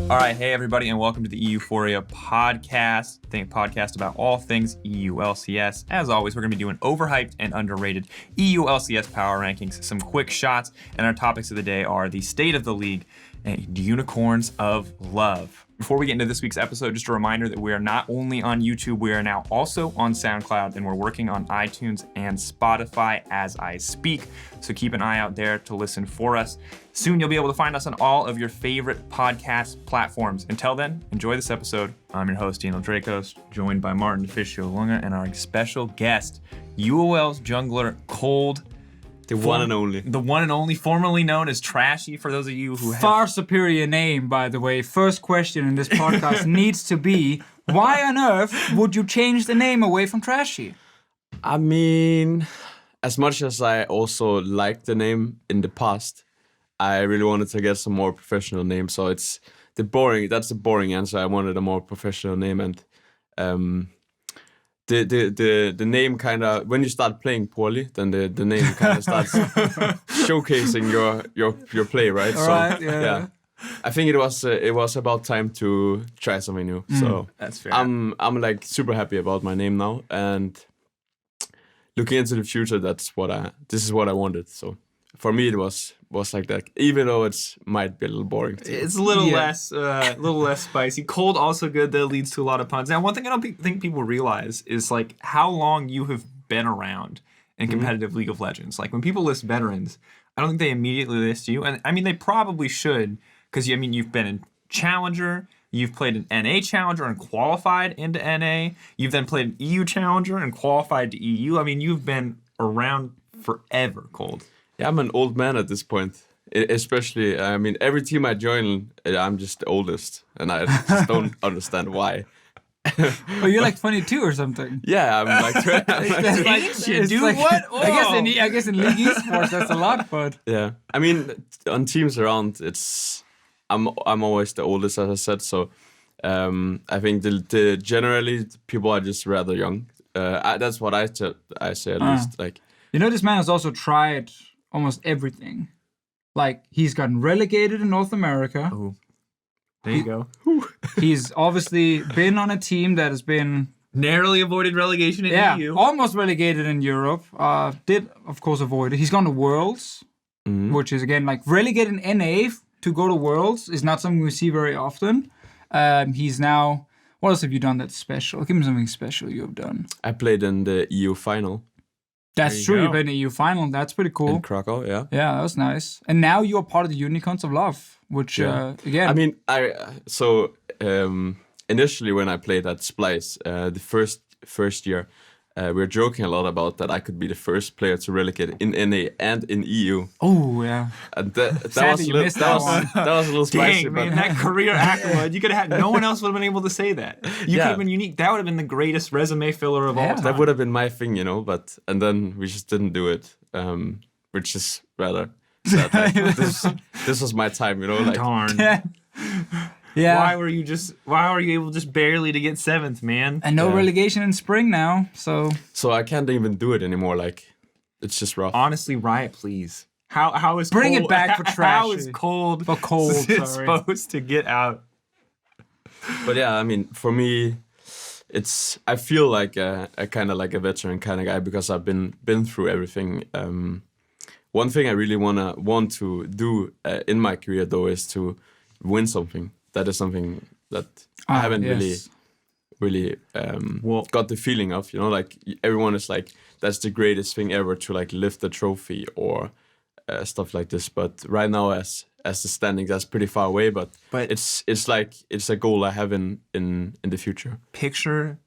All right, hey everybody, and welcome to the EUphoria Podcast, podcast about all things EU LCS. As always, we're going to be doing overhyped and underrated EU LCS Power Rankings, some quick shots, and our topics of the day are the state of the league and unicorns of love. Before we get into this week's episode, just a reminder that we are not only on YouTube, we are now also on SoundCloud, and we're working on iTunes and Spotify as I speak. So keep an eye out there to listen for us. Soon you'll be able to find us on all of your favorite podcast platforms. Until then, enjoy this episode. I'm your host, Drakos, joined by Martin Deficio Lunga and our special guest, UoL's jungler, Kold. The one and only. The one and only, formerly known as Trashy, for those of you who have... Far superior name, by the way. First question in this podcast needs to be, why on earth would you change the name away from Trashy? I mean, as much as I also liked the name in the past, I really wanted to get some more professional name. So that's the boring answer. I wanted a more professional name, and the name kind of, when you start playing poorly, then the name kind of starts showcasing your play, right? All right, yeah. I think it was about time to try something new. So that's fair. I'm like super happy about my name now, and looking into the future, this is what I wanted. So for me, it was like that, even though it might be a little boring too. It's a little less spicy. Kold also good, that leads to a lot of puns. Now, one thing I don't think people realize is like how long you have been around in competitive League of Legends. Like when people list veterans, I don't think they immediately list you, and I mean they probably should, because you've been in Challenger, you've played an NA Challenger and qualified into NA, you've then played an EU Challenger and qualified to EU. I mean, you've been around forever, Kold. Yeah, I'm an old man at this point. Especially, I mean, every team I join, I'm just the oldest, and I just don't understand why. Oh, you're like 22 or something. Yeah, I'm like, Dude, like, what? Oh. I guess in League Esports that's a lot, but yeah. I mean, on teams around, I'm always the oldest, as I said. So I think generally people are just rather young. That's what I say at least. Like, you know, this man has also tried almost everything. Like, he's gotten relegated in North America. Oh, there you go. He's obviously been on a team that has been... Narrowly avoided relegation in EU. Almost relegated in Europe. Did, of course, avoid it. He's gone to Worlds, which is, again, like, relegated in NA to go to Worlds is not something we see very often. He's now... What else have you done that's special? Give me something special you have done. I played in the EU final. That's true. You've been in the EU final. That's pretty cool. In Krakow, yeah. Yeah, that was nice. And now you're part of the Unicorns of Love, which again. I mean, initially when I played at Splice, the first year, we were joking a lot about that I could be the first player to relegate in NA and in EU. Oh yeah. And that was a little spicy. Dang, man, that career accolade, you could have had, no one else would have been able to say that. You could have been unique. That would have been the greatest resume filler of all time. That would have been my thing, and then we just didn't do it, which is rather sad. Like, this was my time, like. Darn. Yeah. Why were you able just barely to get 7th, man? And no relegation in spring now, so I can't even do it anymore. Like, it's just rough. Honestly, Riot, please. How is bring Kold, it back for Trashy? How is Kold supposed to get out? But yeah, I mean, for me, I feel like a kind of like a veteran kind of guy because I've been through everything. One thing I really want to do in my career though is to win something. That is something that I haven't really got the feeling of, like everyone is like, that's the greatest thing ever to like lift the trophy or stuff like this. But right now as the standings, that's pretty far away, but it's like, it's a goal I have in the future. Picture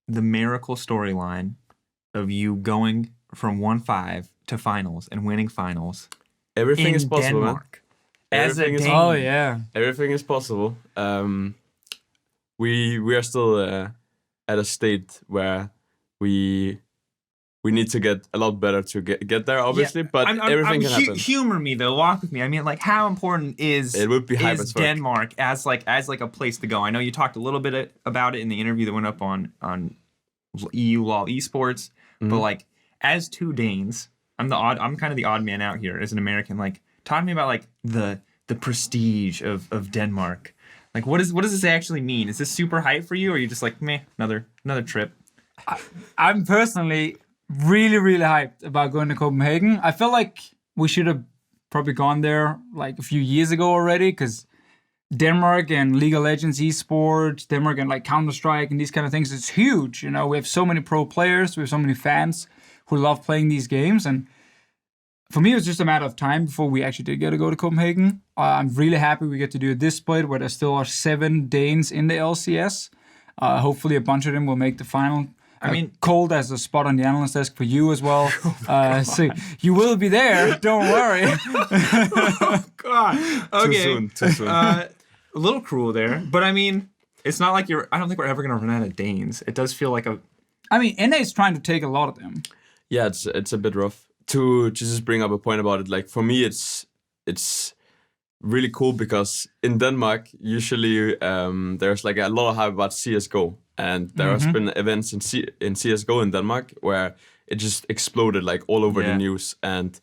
the miracle storyline of you going from 1-5 to finals and winning finals. Everything is possible, Denmark. man. Everything is oh yeah, everything is possible. We are still at a state where we need to get a lot better to get there, obviously. But everything can happen. Humor me though, walk with me. I mean, like, how important is Denmark as a place to go? I know you talked a little bit about it in the interview that went up on UoL Esports, but like, as two Danes, I'm kind of the odd man out here as an American. Like, talk to me about like the prestige of Denmark. Like, what does this actually mean? Is this super hype for you, or are you just like, meh, another trip? I'm personally really, really hyped about going to Copenhagen. I feel like we should have probably gone there like a few years ago already, because Denmark and League of Legends esports, Denmark and like Counter-Strike and these kind of things, it's huge. You know, we have so many pro players, we have so many fans who love playing these games, and for me, it was just a matter of time before we actually did get to go to Copenhagen. I'm really happy we get to do this split where there still are 7 Danes in the LCS. Hopefully a bunch of them will make the final. I mean, Kold has a spot on the analyst desk for you as well. So you will be there. Don't worry. Oh, God. Okay. Too soon. A little cruel there. But I mean, it's not like I don't think we're ever going to run out of Danes. It does feel like I mean, NA is trying to take a lot of them. Yeah, it's a bit rough. To just bring up a point about it, like for me, it's really cool because in Denmark, usually there's like a lot of hype about CSGO. And there has been events in CSGO in Denmark where it just exploded like all over the news. And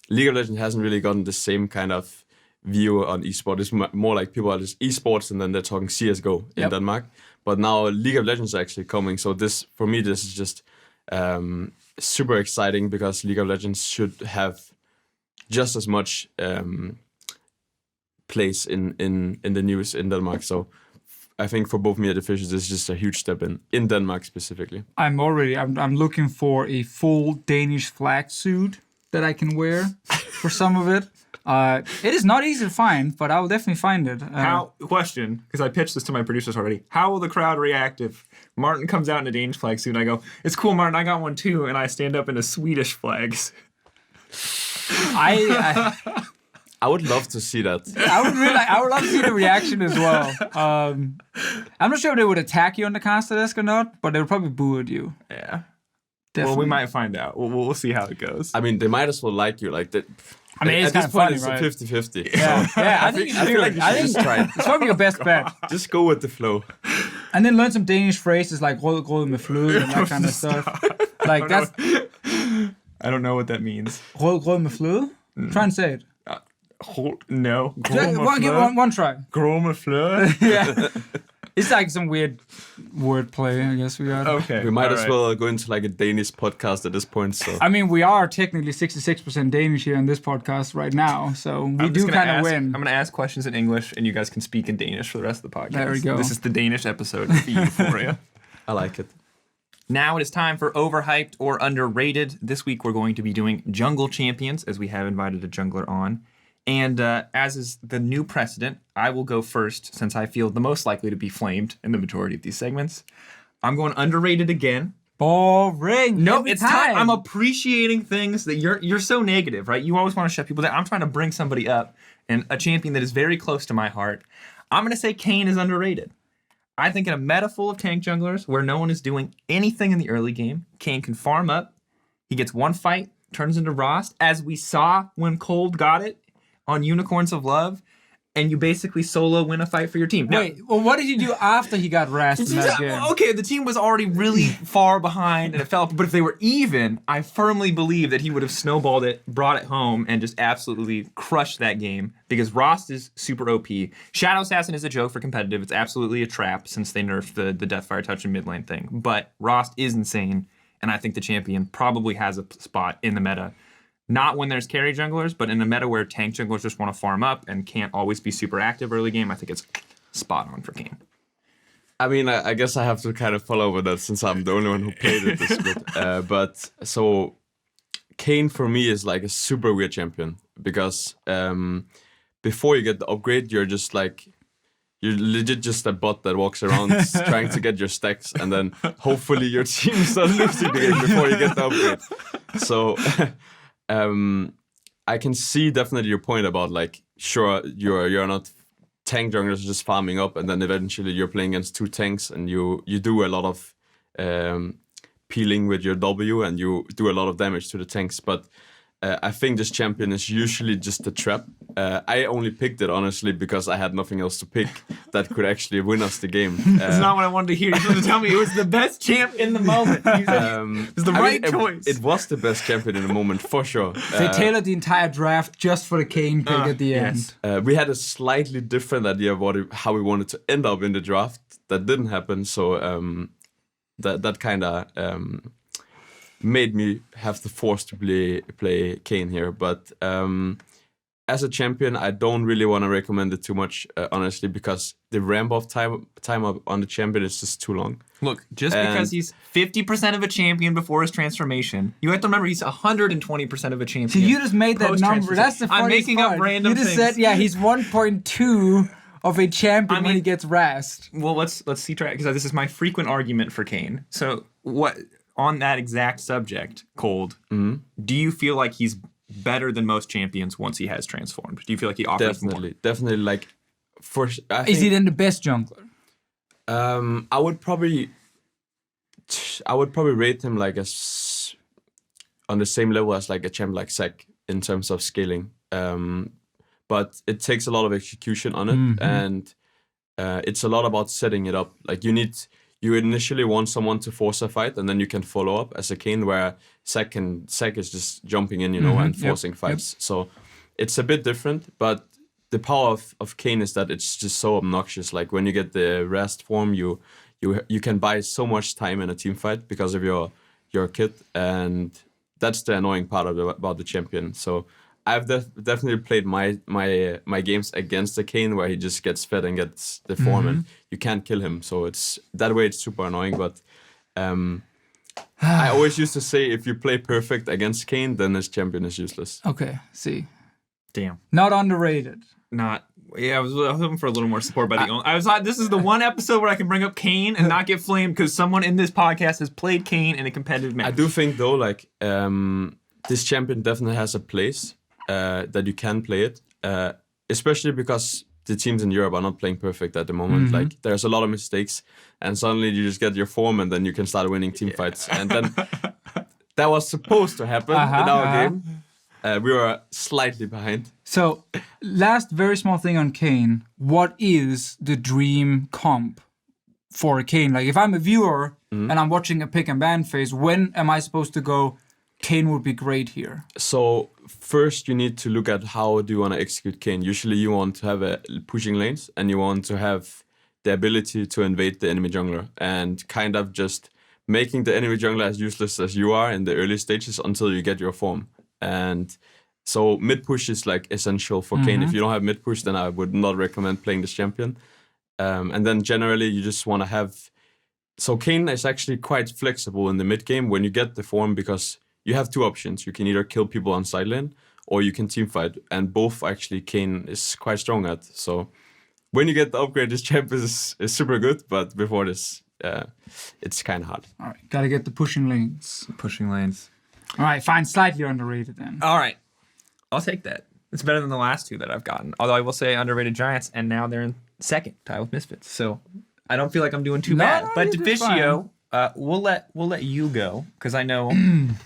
League of Legends hasn't really gotten the same kind of view on esports. It's more like people are just esports and then they're talking CSGO in Denmark. But now League of Legends is actually coming. So this is just super exciting because League of Legends should have just as much place in the news in Denmark. So I think for both me and Deficio, this is just a huge step in Denmark specifically. I'm looking for a full Danish flag suit that I can wear for some of it. It is not easy to find, but I will definitely find it. Question, because I pitched this to my producers already. How will the crowd react if Martin comes out in a Danish flag suit and I go, "It's cool, Martin, I got one too," and I stand up in a Swedish flags? I would love to see that. I would love to see the reaction as well. I'm not sure if they would attack you on the caster desk or not, but they would probably boo at you. Yeah. Definitely. Well, we might find out. We'll see how it goes. I mean, they might as well like you. Like that. I mean, it's at kind this of point, funny, it's right? a 50-50. Yeah, I think you should do it. I think just try it. It's probably your best bet. Just go with the flow. And then learn some Danish phrases like "rød med fløde" and that kind of stuff. Like that's. I don't know what that means. Rød med fløde? Try and say it. No. One try. Yeah. It's like some weird wordplay, I guess we got. Okay. We might as well go into like a Danish podcast at this point. So I mean, we are technically 66% Danish here in this podcast right now, so we do kind of win. I'm going to ask questions in English, and you guys can speak in Danish for the rest of the podcast. There we go. This is the Danish episode of EUphoria. I like it. Now it is time for Overhyped or Underrated. This week we're going to be doing Jungle Champions, as we have invited a jungler on. And as is the new precedent, I will go first since I feel the most likely to be flamed in the majority of these segments. I'm going underrated again. Boring. No, it's time. I'm appreciating things that you're so negative, right? You always want to shut people down. I'm trying to bring somebody up, and a champion that is very close to my heart. I'm going to say Kayn is underrated. I think in a meta full of tank junglers where no one is doing anything in the early game, Kayn can farm up. He gets one fight, turns into Rost, as we saw when Kold got it on Unicorns of Love, and you basically solo win a fight for your team. Now, Wait, well, what did he do after he got Rast in that game? Okay, the team was already really far behind and it fell, but if they were even, I firmly believe that he would have snowballed it, brought it home, and just absolutely crushed that game because Rost is super OP. Shadow Assassin is a joke for competitive. It's absolutely a trap since they nerfed the Deathfire Touch and mid lane thing, but Rost is insane, and I think the champion probably has a spot in the meta. Not when there's carry junglers, but in a meta where tank junglers just want to farm up and can't always be super active early game, I think it's spot on for Kayn. I mean, I guess I have to kind of follow with that since I'm the only one who played it this bit. But so Kayn for me is like a super weird champion because before you get the upgrade, you're legit just a bot that walks around trying to get your stacks, and then hopefully your team starts losing the game before you get the upgrade. So I can see definitely your point about like, sure, you're not tank junglers just farming up, and then eventually you're playing against two tanks, and you do a lot of peeling with your W, and you do a lot of damage to the tanks. But I think this champion is usually just a trap. I only picked it, honestly, because I had nothing else to pick that could actually win us the game. That's not what I wanted to hear. You're supposed to tell me it was the best champ in the moment. It was the right choice. It was the best champion in the moment, for sure. They tailored the entire draft just for the Kayn pick at the end. We had a slightly different idea of how we wanted to end up in the draft. That didn't happen, so that kind of made me have the force to play Kayn here. But as a champion, I don't really want to recommend it too much, honestly, because the ramp-up time up on the champion is just too long. Look, because he's 50% of a champion before his transformation, you have to remember he's 120% of a champion. So you just made that number. That's the funniest I'm making part. up random things. You just things. said, he's 1.2 of a champion when he gets Rast. Well, let's see track, because this is my frequent argument for Kayn. So what on that exact subject, Kold, do you feel like he's better than most champions once he has transformed? Do you feel like he offers more? Definitely. Like, is he then the best jungler? I would probably rate him like on the same level as like a champ like Zac in terms of scaling. But it takes a lot of execution on it, and it's a lot about setting it up. Like you initially want someone to force a fight, and then you can follow up as a Kayn, where Zac is just jumping in, and forcing fights. So it's a bit different, but the power of Kayn is that it's just so obnoxious. Like when you get the Rast form, you can buy so much time in a team fight because of your kit, and that's the annoying part about the champion. So I've definitely played my games against the Kayn where he just gets fed and gets the form, and you can't kill him. So it's that way. It's super annoying. But I always used to say if you play perfect against Kayn, then his champion is useless. Okay, see. Damn. Not underrated. I was hoping for a little more support by the owner. I was like, this is the one episode where I can bring up Kayn and not get flamed because someone in this podcast has played Kayn in a competitive match. I do think though, like this champion definitely has a place. That you can play it, especially because the teams in Europe are not playing perfect at the moment. Like there's a lot of mistakes, and suddenly you just get your form, and then you can start winning team fights. And then that was supposed to happen in our game. We were slightly behind. So, last very small thing on Kayn. What is the dream comp for a Kayn? Like if I'm a viewer and I'm watching a pick and ban phase, when am I supposed to go, Kayn would be great here? So first you need to look at how do you want to execute Kayn. Usually you want to have pushing lanes, and you want to have the ability to invade the enemy jungler and kind of just making the enemy jungler as useless as you are in the early stages until you get your form. And so mid push is like essential for Kayn. If you don't have mid push, then I would not recommend playing this champion. And then generally you just want to have. So Kayn is actually quite flexible in the mid game when you get the form, because you have two options. You can either kill people on side lane, or you can team fight, and both actually Kayn is quite strong at. So when you get the upgrade, this champ is super good, but before this, it's kind of hard. All right, gotta get the pushing lanes. Pushing lanes. All right, fine, slightly underrated then. All right, I'll take that. It's better than the last two that I've gotten. Although I will say underrated Giants, and now they're in second, tied with Misfits. So I don't feel like I'm doing too bad. But Deficio, we'll let you go, because I know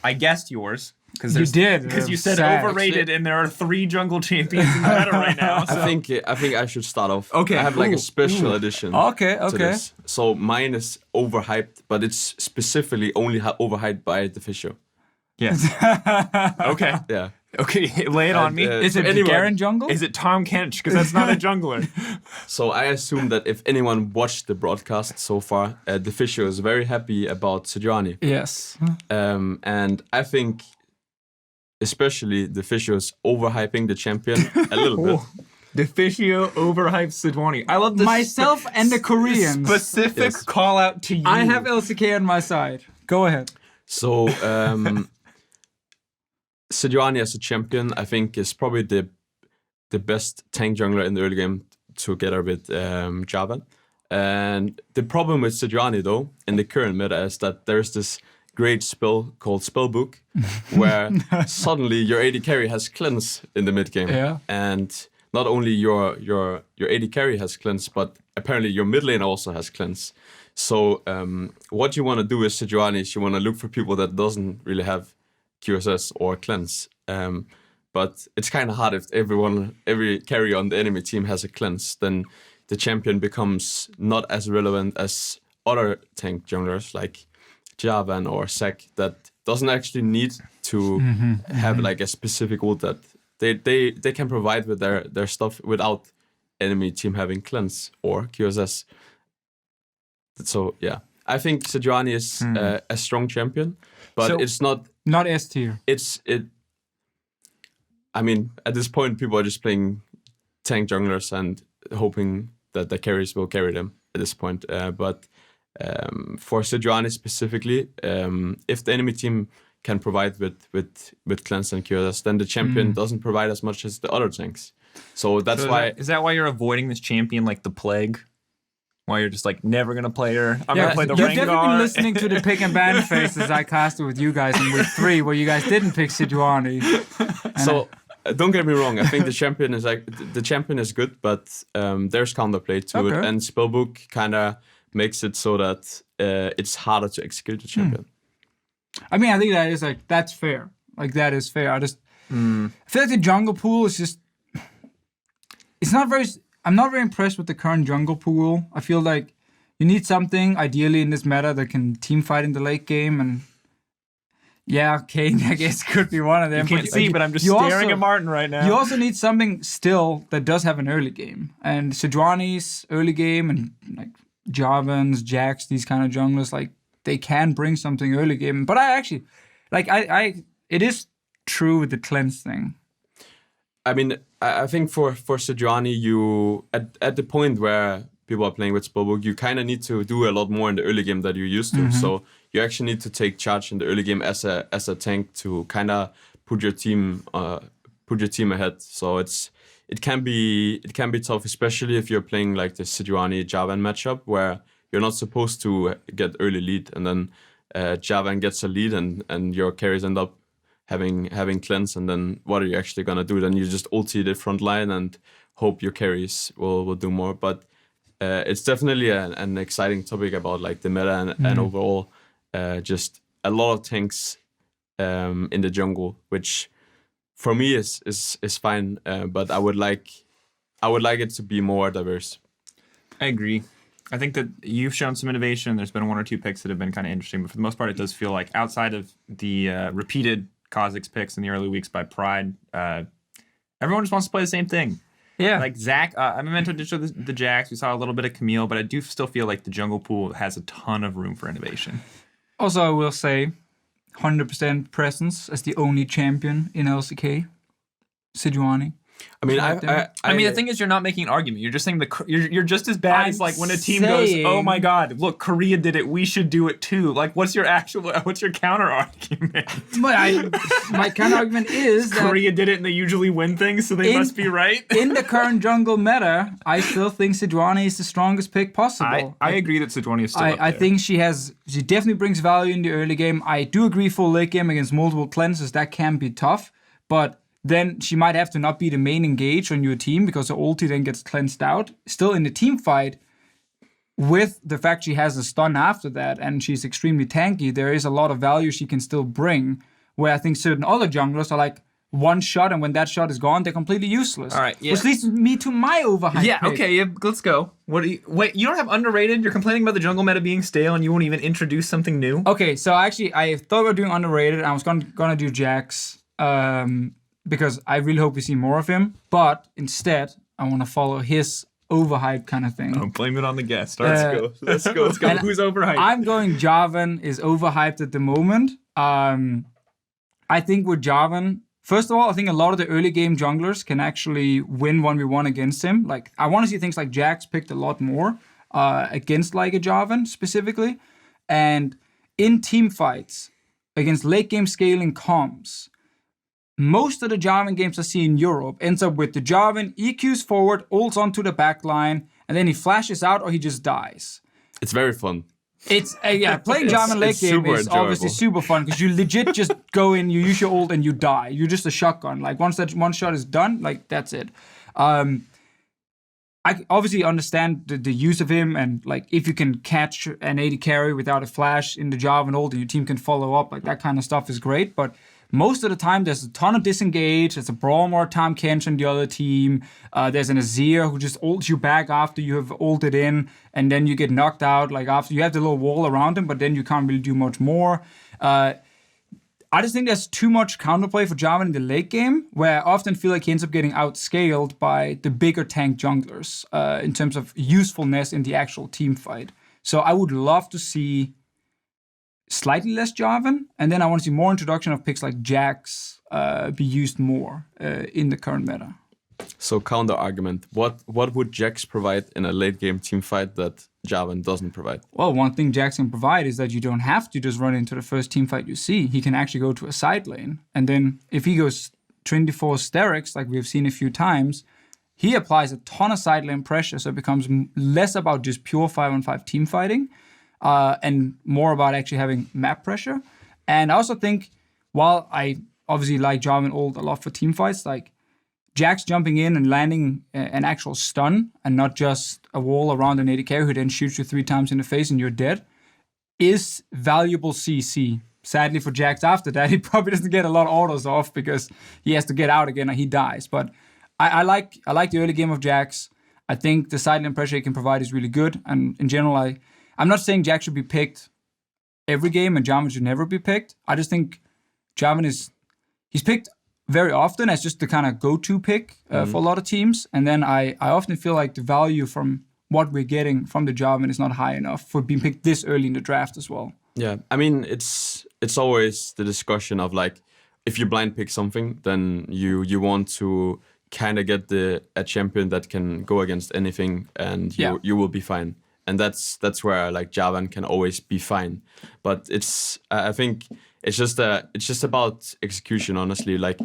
I guessed yours. You did, because you said overrated, and there are 3 jungle champions in the meta right now. So. I think I should start off. Okay, I have like a special edition. Okay. To this. So mine is overhyped, but it's specifically only overhyped by Deficio. Yes. Okay. Yeah. Okay, lay it on me. Is it Garen jungle? Is it Tom Kench? Because that's not a jungler. So I assume that if anyone watched the broadcast so far, Deficio is very happy about Sejuani. Yes. And I think especially Deficio is overhyping the champion a little bit. Deficio overhyped Sejuani. I love this. Myself and the Koreans. Specific call out to you. I have LCK on my side. Go ahead. So Sejuani as a champion, I think, is probably the best tank jungler in the early game together with Java. And the problem with Sejuani, though, in the current meta, is that there's this great spell called Spellbook, where suddenly your AD carry has cleanse in the mid game. Yeah. And not only your AD carry has cleanse, but apparently your mid lane also has cleanse. So what you want to do with Sejuani is you want to look for people that doesn't really have QSS or cleanse. But it's kind of hard if every carry on the enemy team has a cleanse, then the champion becomes not as relevant as other tank junglers like Javan or Zac that doesn't actually need to have like a specific ult that they can provide with their stuff without enemy team having cleanse or QSS. So yeah, I think Sejuani is a strong champion, but it's not S tier. I mean, at this point, people are just playing tank junglers and hoping that the carries will carry them at this point. But for Sejuani specifically, if the enemy team can provide with cleanse and QSS, then the champion doesn't provide as much as the other tanks. So that's why. Is that why you're avoiding this champion like the plague? Why you're just like never gonna play her? I'm gonna play the Rengar. You've definitely been listening to the pick and ban faces I casted with you guys in week 3, where you guys didn't pick Sejuani. So don't get me wrong. I think the champion is good, but there's counterplay to it, and Spellbook kind of makes it so that it's harder to execute the champion. I mean, I think that's fair. Like that is fair. I feel like the jungle pool is just. It's not very. I'm not very impressed with the current jungle pool. I feel like you need something, ideally in this meta, that can team fight in the late game. And yeah, Kane, I guess, could be one of them. You can't see, but I'm just staring at Martin right now. You also need something still that does have an early game. And Sejuani's early game and like Jarvans, Jax, these kind of junglers, like they can bring something early game. But I actually, like, it is true with the cleanse thing. I mean, I think for Sejuani, you at the point where people are playing with Spellbook, you kind of need to do a lot more in the early game that you used to. So you actually need to take charge in the early game as a tank to kind of put your team ahead. So it can be tough, especially if you're playing like the Sejuani Javan matchup where you're not supposed to get early lead, and then Javan gets a lead and your carries end up having cleanse, and then what are you actually gonna do? Then you just ulti the front line and hope your carries will do more. But it's definitely an exciting topic about like the meta and overall just a lot of tanks in the jungle, which for me is fine. But I would like it to be more diverse. I agree. I think that you've shown some innovation. There's been 1 or 2 picks that have been kind of interesting, but for the most part, it does feel like outside of the repeated Kha'Zix picks in the early weeks by Pride, everyone just wants to play the same thing. Yeah. Like Zac, I mentioned the Jax. We saw a little bit of Camille, but I do still feel like the jungle pool has a ton of room for innovation. Also, I will say 100% presence as the only champion in LCK. Sejuani. I mean, I mean, the thing is, you're not making an argument. You're just saying you're just as bad as like when a team goes, "Oh my God, look, Korea did it. We should do it too." Like, what's your counter argument? My counter argument is that Korea did it and they usually win things, so they must be right. In the current jungle meta, I still think Sejuani is the strongest pick possible. I agree that Sejuani is still up there. I think she definitely brings value in the early game. I do agree full late game against multiple cleanses that can be tough, but then she might have to not be the main engage on your team because her ulti then gets cleansed out. Still in the team fight, with the fact she has a stun after that and she's extremely tanky, there is a lot of value she can still bring, where I think certain other junglers are like one shot, and when that shot is gone, they're completely useless. All right, yeah. Which leads me to my overhyped pick. Okay, yeah, let's go. Wait, you don't have underrated? You're complaining about the jungle meta being stale and you won't even introduce something new? Okay, so actually, I thought we were doing underrated. I was gonna do Jax. Because I really hope we see more of him. But instead, I want to follow his overhyped kind of thing. Oh, blame it on the guest. Let's go. Who's overhyped? I'm going Jarvan is overhyped at the moment. I think with Jarvan, first of all, I think a lot of the early game junglers can actually win 1v1 against him. Like, I want to see things like Jax picked a lot more against like a Jarvan specifically. And in team fights, against late game scaling comms, most of the Jarvan games I see in Europe ends up with the Jarvan EQs forward, ults onto the back line, and then he flashes out or he just dies. It's very fun. It's playing Jarvan late game is obviously super fun because you legit just go in, you use your ult, and you die. You're just a shotgun. Like once that one shot is done, like that's it. I obviously understand the use of him, and like if you can catch an AD carry without a flash in the Jarvan ult and your team can follow up, like that kind of stuff is great. But most of the time there's a ton of disengage. There's a Braum or a Tahm Kench on the other team. There's an Azir who just ults you back after you have ulted in, and then you get knocked out. Like after you have the little wall around him, but then you can't really do much more. I just think there's too much counterplay for Jarvan in the late game, where I often feel like he ends up getting outscaled by the bigger tank junglers in terms of usefulness in the actual team fight. So I would love to see slightly less Jarvan, and then I want to see more introduction of picks like Jax be used more in the current meta. So counter argument, what would Jax provide in a late game team fight that Jarvan doesn't provide? Well, one thing Jax can provide is that you don't have to just run into the first team fight you see. He can actually go to a side lane, and then if he goes 24 Sterix, like we've seen a few times, he applies a ton of side lane pressure, so it becomes less about just pure 5-on-5 team fighting and more about actually having map pressure. And I also think, while I obviously like Jarvan ult a lot for team fights, like Jax jumping in and landing an actual stun and not just a wall around an AD carry who then shoots you 3 times in the face and you're dead is valuable CC. Sadly for Jax, after that, he probably doesn't get a lot of autos off because he has to get out again and he dies. But I like the early game of Jax. I think the side lane pressure he can provide is really good. And in general, I'm not saying Jax should be picked every game and Jarvan should never be picked. I just think Jarvan he's picked very often as just the kind of go-to pick for a lot of teams. And then I often feel like the value from what we're getting from the Jarvan is not high enough for being picked this early in the draft as well. Yeah, I mean, it's always the discussion of like, if you blind pick something, then you want to kind of get a champion that can go against anything and you will be fine. And that's where like Jarvan can always be fine. But I think it's just about execution, honestly. Like,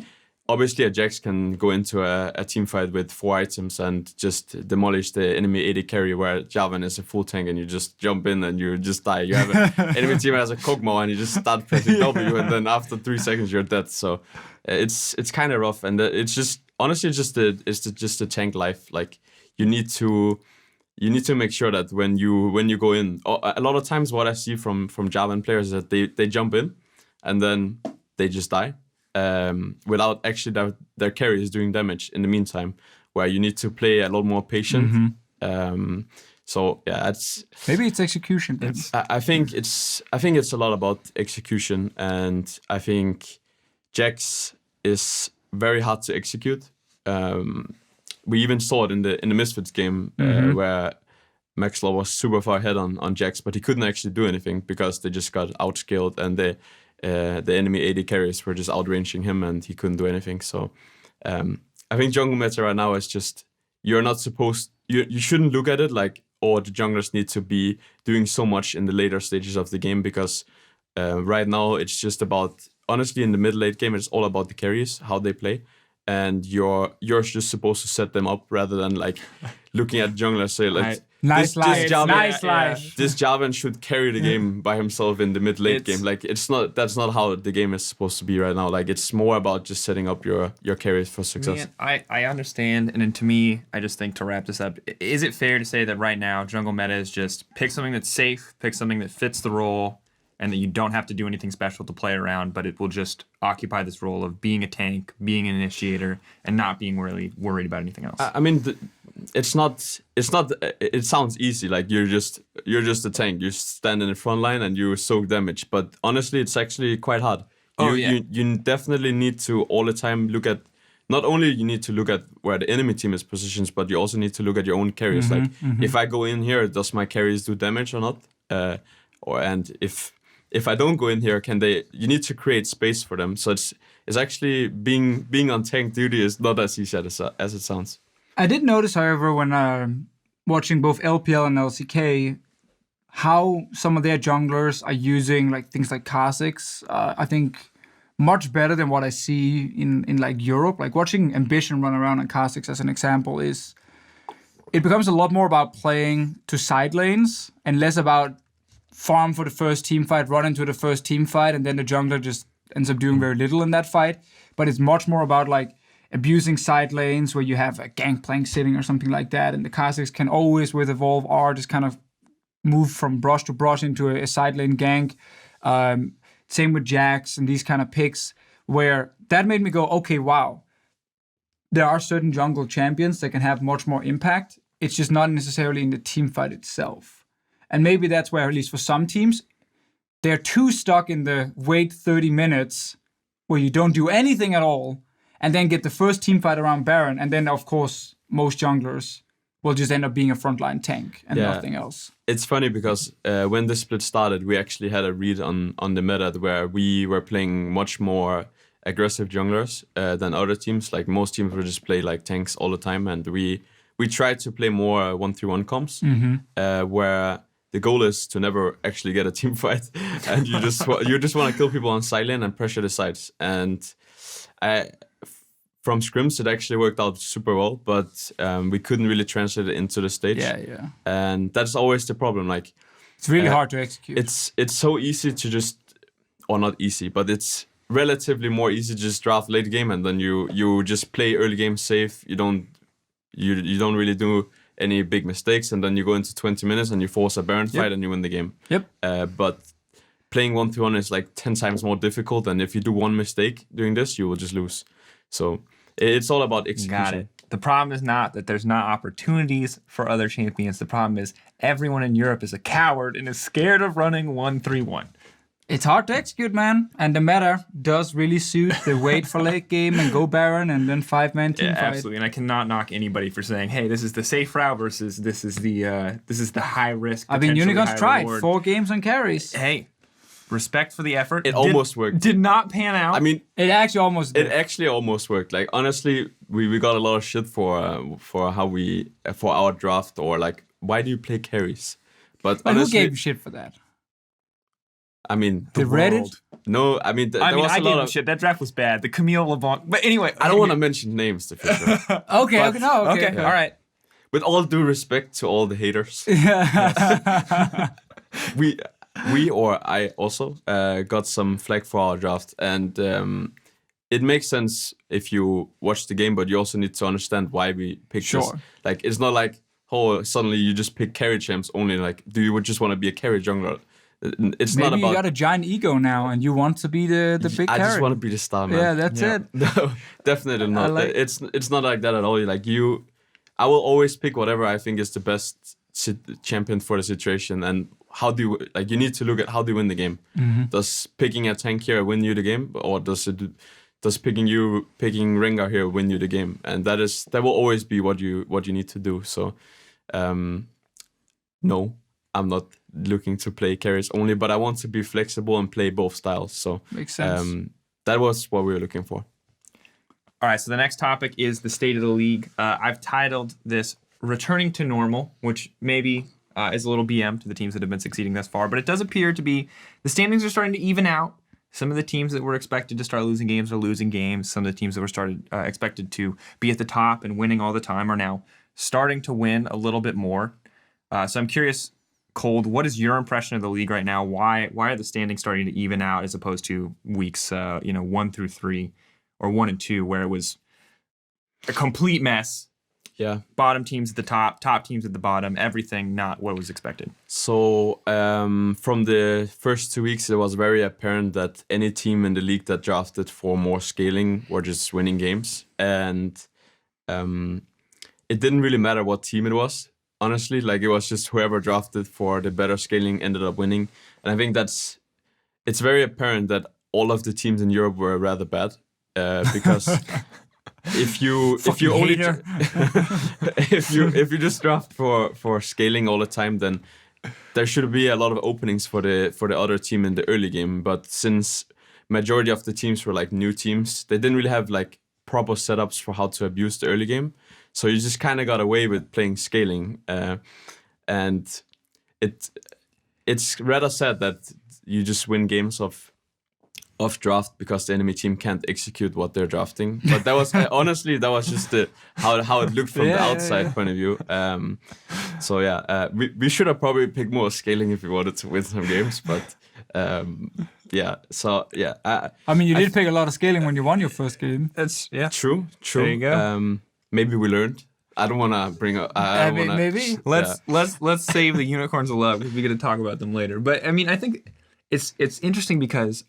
obviously, a Jax can go into a team fight with 4 items and just demolish the enemy AD carry, where Jarvan is a full tank and you just jump in and you just die. You have an enemy team has a Kog'Maw and you just start pressing W, and then after 3 seconds you're dead. So it's kind of rough, and it's just honestly just the tank life. Like, you need to make sure that when you go in, a lot of times what I see from Jarvan players is that they jump in and then they just die without actually their carry is doing damage in the meantime, where you need to play a lot more patient. So yeah, maybe it's execution. I think it's a lot about execution, and I think Jax is very hard to execute. We even saw it in the Misfits game where Maxlaw was super far ahead on Jax, but he couldn't actually do anything because they just got outscaled, and the enemy AD carries were just outranging him and he couldn't do anything. So I think jungle meta right now is just, you're not supposed, you shouldn't look at it like, oh, the junglers need to be doing so much in the later stages of the game, because right now it's just about, honestly, in the mid-late game, it's all about the carries, how they play. And you're just supposed to set them up rather than like looking at junglers say like nice life. This Jarvan should carry the game by himself in the mid-late game. Like, that's not how the game is supposed to be right now. Like, it's more about just setting up your carries for success. Man, I understand, and then to me, I just think, to wrap this up, is it fair to say that right now jungle meta is just pick something that's safe, pick something that fits the role, and that you don't have to do anything special to play around, but it will just occupy this role of being a tank, being an initiator, and not being really worried about anything else? I mean, it sounds easy, like you're just a tank, you stand in the front line and you soak damage, but honestly, it's actually quite hard. You definitely need to all the time look at, not only you need to look at where the enemy team is positioned, but you also need to look at your own carries. If I go in here, does my carries do damage or not? And if I don't go in here, you need to create space for them. So it's actually being on tank duty is not as easy as it sounds. I did notice, however, when watching both LPL and LCK, how some of their junglers are using like things like Kha'Zix. I think much better than what I see in like Europe. Like, watching Ambition run around on Kha'Zix as an example it becomes a lot more about playing to side lanes and less about farm for the first team fight, run into the first team fight, and then the jungler just ends up doing very little in that fight. But it's much more about like abusing side lanes where you have a Gangplank sitting or something like that, and the Kha'Zix can always, with Evolve R, just kind of move from brush to brush into a side lane gank. Same with Jax and these kind of picks, where that made me go, okay, wow. There are certain jungle champions that can have much more impact. It's just not necessarily in the team fight itself. And maybe that's where, at least for some teams, they're too stuck in the wait 30 minutes where you don't do anything at all and then get the first team fight around Baron. And then, of course, most junglers will just end up being a frontline tank and nothing else. It's funny because when the split started, we actually had a read on the meta where we were playing much more aggressive junglers than other teams. Like most teams would just play like tanks all the time, and we tried to play more 1-3-1 comps, where the goal is to never actually get a team fight, and you just want to kill people on silent and pressure the sides. And from scrims, it actually worked out super well, but we couldn't really translate it into the stage. Yeah. And that's always the problem. Like it's really hard to execute. It's so easy to just, or not easy, but it's relatively more easy to just draft late game, and then you just play early game safe. You don't really do any big mistakes, and then you go into 20 minutes and you force a Baron fight and you win the game. Yep. But playing 1-1 is like 10 times more difficult, and if you do one mistake doing this, you will just lose. So it's all about execution. Got it. The problem is not that there's not opportunities for other champions. The problem is everyone in Europe is a coward and is scared of running 1-3-1. It's hard to execute, man. And the meta does really suit the wait for late game and go Baron and then 5-man team fight. Absolutely. And I cannot knock anybody for saying, hey, this is the safe route versus this is the high risk. I mean, Unicorns tried reward. 4 games on carries. Hey, respect for the effort. It almost worked. Did not pan out. I mean, it actually almost did. It actually almost worked. Like honestly, we got a lot of shit for our draft, or like, why do you play carries? But honestly, who gave you shit for that? I mean, the Reddit? No, I mean, I gave him shit. That draft was bad. The Camille LeBlanc. But anyway, I don't want to mention names, to sure. Okay. Yeah. All right. With all due respect to all the haters, I also got some flack for our draft, and it makes sense if you watch the game, but you also need to understand why we picked this. Like, it's not like, oh, suddenly you just pick carry champs only. Like, do you just want to be a carry jungler? It's Maybe not about. You got a giant ego now, and you want to be the big carry. I just want to be the star, man. Yeah, that's it. No, definitely not. It's not like that at all. Like I will always pick whatever I think is the best champion for the situation. And how do you you need to look at how do you win the game? Mm-hmm. Does picking a tank here win you the game, or does picking Rengar here win you the game? And that will always be what you need to do. So, no, I'm not looking to play carries only, but I want to be flexible and play both styles. So makes sense. That was what we were looking for. All right, so the next topic is the state of the league. I've titled this "Returning to Normal," which maybe is a little BM to the teams that have been succeeding thus far, but it does appear to be the standings are starting to even out. Some of the teams that were expected to start losing games are losing games. Some of the teams that were expected to be at the top and winning all the time are now starting to win a little bit more. So I'm curious, Kold, what is your impression of the league right now? Why are the standings starting to even out as opposed to weeks 1 through 3 or 1 and 2, where it was a complete mess? Yeah. Bottom teams at the top teams at the bottom, everything not what was expected. So from the first 2 weeks, it was very apparent that any team in the league that drafted for more scaling were just winning games. And it didn't really matter what team it was. Honestly, like it was just whoever drafted for the better scaling ended up winning. And I think it's very apparent that all of the teams in Europe were rather bad because if you only if you just draft for scaling all the time, then there should be a lot of openings for the other team in the early game. But since majority of the teams were like new teams, they didn't really have like proper setups for how to abuse the early game. So you just kind of got away with playing scaling, and it's rather sad that you just win games of draft because the enemy team can't execute what they're drafting. But that was honestly that was just how it looked from the outside point of view. So yeah, we should have probably picked more scaling if we wanted to win some games. But yeah, so yeah. I mean, you did pick a lot of scaling when you won your first game. That's true. There you go. Maybe we learned. I don't want to bring up. Maybe let's save the unicorns of love because we're going to talk about them later. But I mean, I think it's interesting because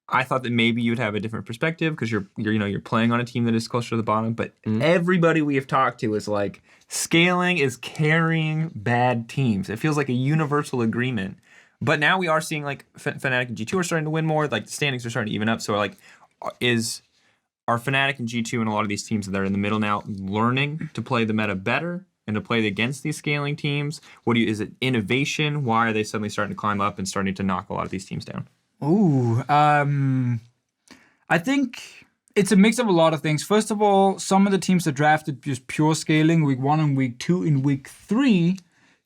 I thought that maybe you'd have a different perspective because you're playing on a team that is closer to the bottom. But everybody we have talked to is like, scaling is carrying bad teams. It feels like a universal agreement. But now we are seeing like Fnatic and G2 are starting to win more. Like the standings are starting to even up. So like, are Fnatic and G2 and a lot of these teams that are in the middle now learning to play the meta better and to play against these scaling teams? Is it innovation? Why are they suddenly starting to climb up and starting to knock a lot of these teams down? Ooh, I think it's a mix of a lot of things. First of all, some of the teams that drafted just pure scaling week 1 and week 2, in week 3,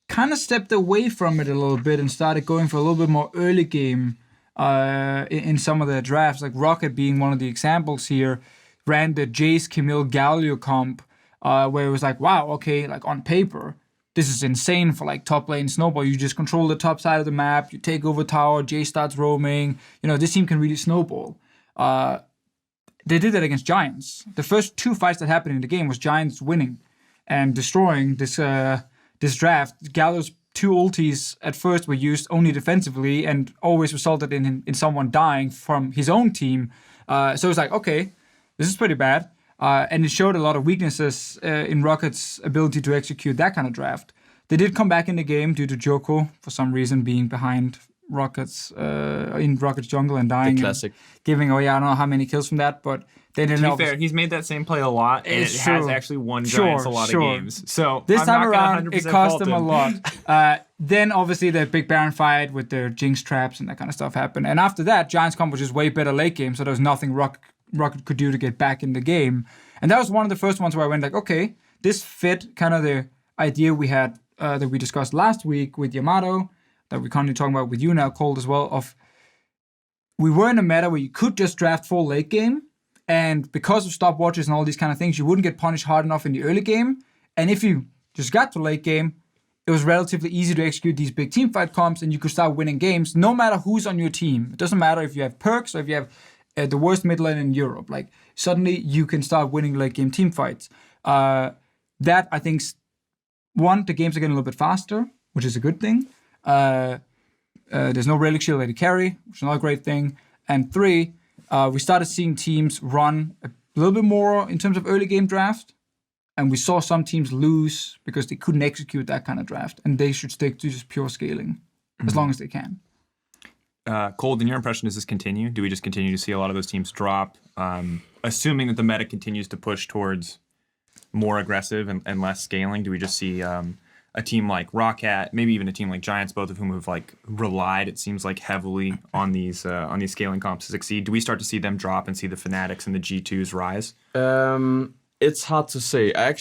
kind of stepped away from it a little bit and started going for a little bit more early game in some of their drafts. Like Rocket being one of the examples here, ran the Jace, Camille, Galio comp, where it was like, wow, okay, like on paper, this is insane for like top lane snowball. You just control the top side of the map, you take over tower, Jace starts roaming. This team can really snowball. They did that against Giants. The first 2 fights that happened in the game was Giants winning and destroying this draft. Galio's 2 ultis at first were used only defensively and always resulted in someone dying from his own team. So it's like, okay, this is pretty bad. And it showed a lot of weaknesses in Rocket's ability to execute that kind of draft. They did come back in the game due to Joko, for some reason, being behind Rocket's in Rocket's jungle and dying. The classic. Giving away, I don't know how many kills from that, but they didn't know. To be fair, he's made that same play a lot, and it has actually won Giants a lot of games. So this I'm time not around, it cost them a him. lot. Then obviously the big Baron fight with their Jinx traps and that kind of stuff happened. And after that, Giants comp was just way better late game, so there was nothing Rocket could do to get back in the game. And that was one of the first ones where I went like, okay, this fit kind of the idea we had that we discussed last week with Yamato, that we're currently talking about with you now, Kold, as well, of we were in a meta where you could just draft full late game, and because of stopwatches and all these kind of things, you wouldn't get punished hard enough in the early game. And if you just got to late game, it was relatively easy to execute these big team fight comps, and you could start winning games no matter who's on your team. It doesn't matter if you have perks or if you have the worst mid lane in Europe. Like, suddenly you can start winning late game team fights. That, I think, one, the games are getting a little bit faster, which is a good thing. There's no relic shield to carry, which is another great thing. And 3, we started seeing teams run a little bit more in terms of early game draft. And we saw some teams lose because they couldn't execute that kind of draft. And they should stick to just pure scaling as long as they can. Kold, in your impression, does this continue? Do we just continue to see a lot of those teams drop? Assuming that the meta continues to push towards more aggressive and less scaling, do we just see a team like Rocket, maybe even a team like Giants, both of whom have like relied, it seems like, heavily on these scaling comps to succeed? Do we start to see them drop and see the Fnatics and the G2s rise? It's hard to say. I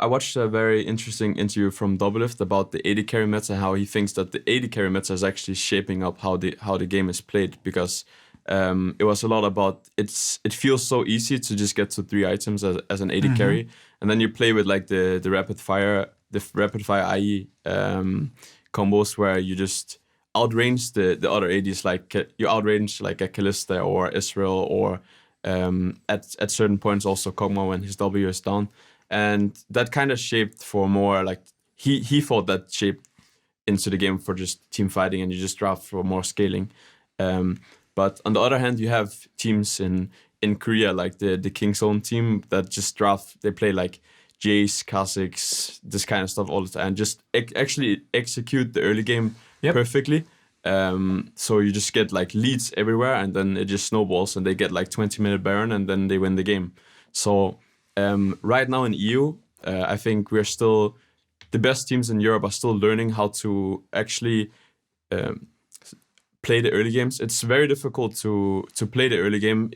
watched a very interesting interview from Doublelift about the AD carry meta, how he thinks that the AD carry meta is actually shaping up how the game is played, because it was a lot about it feels so easy to just get to 3 items as an AD carry, and then you play with like the rapid fire IE combos where you just outrange the other ADs, like you outrange like a Kalista or Israel, or at certain points also Kog'Maw when his W is down, and that kind of shaped for more like he thought that shaped into the game for just team fighting, and you just draft for more scaling. But on the other hand, you have teams in Korea like the King's Own team that just draft. They play like Jace, Kha'Zix, this kind of stuff all the time, and just actually execute the early game perfectly. So you just get like leads everywhere, and then it just snowballs, and they get like 20-minute Baron, and then they win the game. So right now in EU, I think we're still the best teams in Europe are still learning how to actually play the early games. It's very difficult to play the early game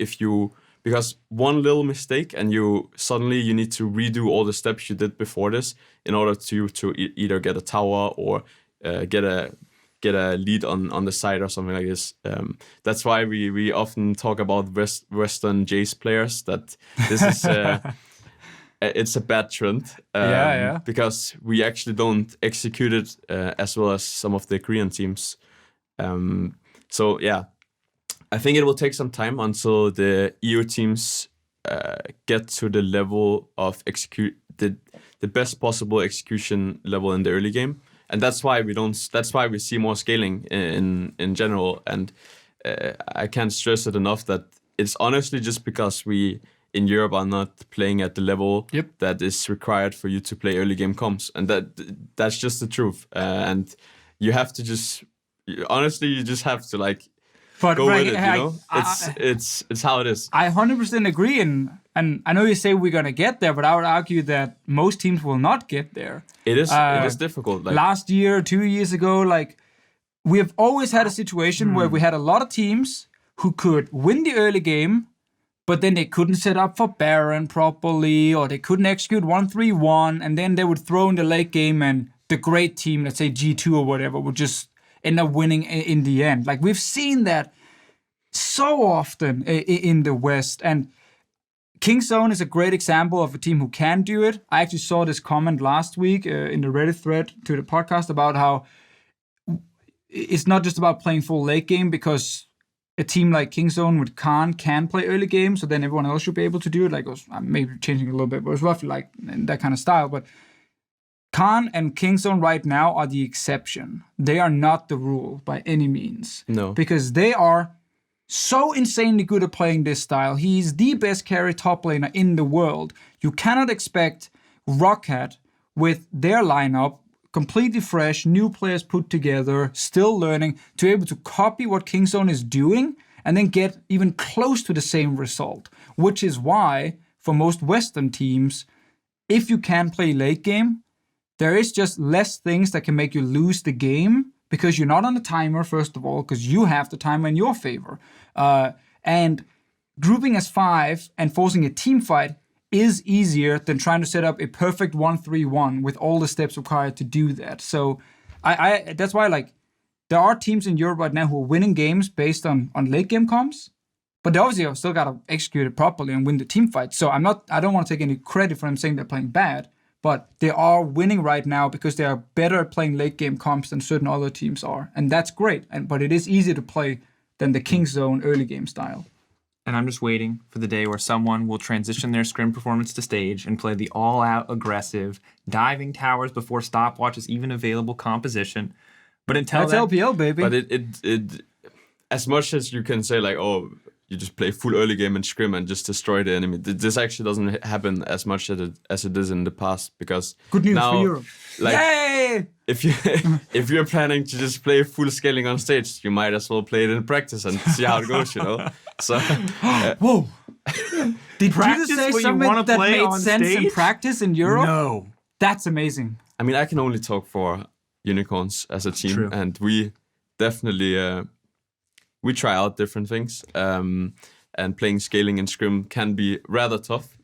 because one little mistake and you need to redo all the steps you did before this in order to either get a tower or get a lead on the side or something like this. That's why we often talk about Western Jace players, that this is it's a bad trend. Because we actually don't execute it as well as some of the Korean teams. So yeah, I think it will take some time until the EU teams get to the level of the best possible execution level in the early game. And that's why we see more scaling in general. And I can't stress it enough that it's honestly just because we in Europe are not playing at the level that is required for you to play early game comps, and that's just the truth. And you have to just honestly, you just have to like go with it. You know, it's how it is. I 100% agree, and I know you say we're gonna get there, but I would argue that most teams will not get there. It is difficult. Like, last year, 2 years ago, like we have always had a situation where we had a lot of teams who could win the early game, but then they couldn't set up for Baron properly, or they couldn't execute 1-3-1, and then they would throw in the late game, and the great team, let's say G2 or whatever, would just end up winning in the end. Like, we've seen that so often in the West, and Kingzone is a great example of a team who can do it. I actually saw this comment last week in the Reddit thread to the podcast about how it's not just about playing full late game, because a team like Kingzone with Khan can play early game, so then everyone else should be able to do it. Like, it was, I'm maybe changing a little bit, but it's roughly like in that kind of style. But Khan and Kingzone right now are the exception. They are not the rule by any means. No. Because they are so insanely good at playing this style. He's the best carry top laner in the world. You cannot expect Rockhat with their lineup, completely fresh, new players put together, still learning, to be able to copy what Kingzone is doing and then get even close to the same result. Which is why, for most Western teams, if you can play late game, there is just less things that can make you lose the game, because you're not on the timer, first of all, because you have the timer in your favor. And grouping as 5 and forcing a team fight is easier than trying to set up a perfect 1-3-1 with all the steps required to do that. So I that's why, like, there are teams in Europe right now who are winning games based on late game comps, but they obviously have still got to execute it properly and win the team fight. So I don't want to take any credit for them saying they're playing bad, but they are winning right now because they are better at playing late game comps than certain other teams are, and that's great. But it is easier to play than the Kingzone early game style. And I'm just waiting for the day where someone will transition their scrim performance to stage and play the all-out aggressive, diving towers before stopwatch is even available composition. But until that's then, LPL, baby. But it as much as you can say, like, oh, you just play full early game and scrim and just destroy the enemy, this actually doesn't happen as much as it is in the past, because good news now, for Europe. Like, yay! If you're planning to just play full scaling on stage, you might as well play it in practice and see how it goes, you know. So, whoa! Did practice you just say what you something wanna that play made on sense in stage? practice in Europe? No. That's amazing. I mean, I can only talk for Unicorns as a team, True. and we definitely we try out different things. And playing scaling and scrim can be rather tough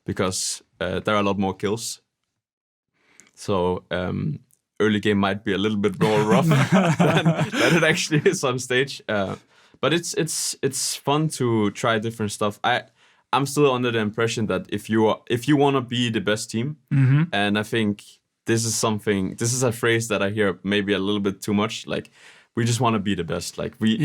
because there are a lot more kills. So early game might be a little bit more rough than it actually is on stage. But it's fun to try different stuff. I'm still under the impression that if you want to be the best team, and I think this is a phrase that I hear maybe a little bit too much. Like, we just want to be the best. Like we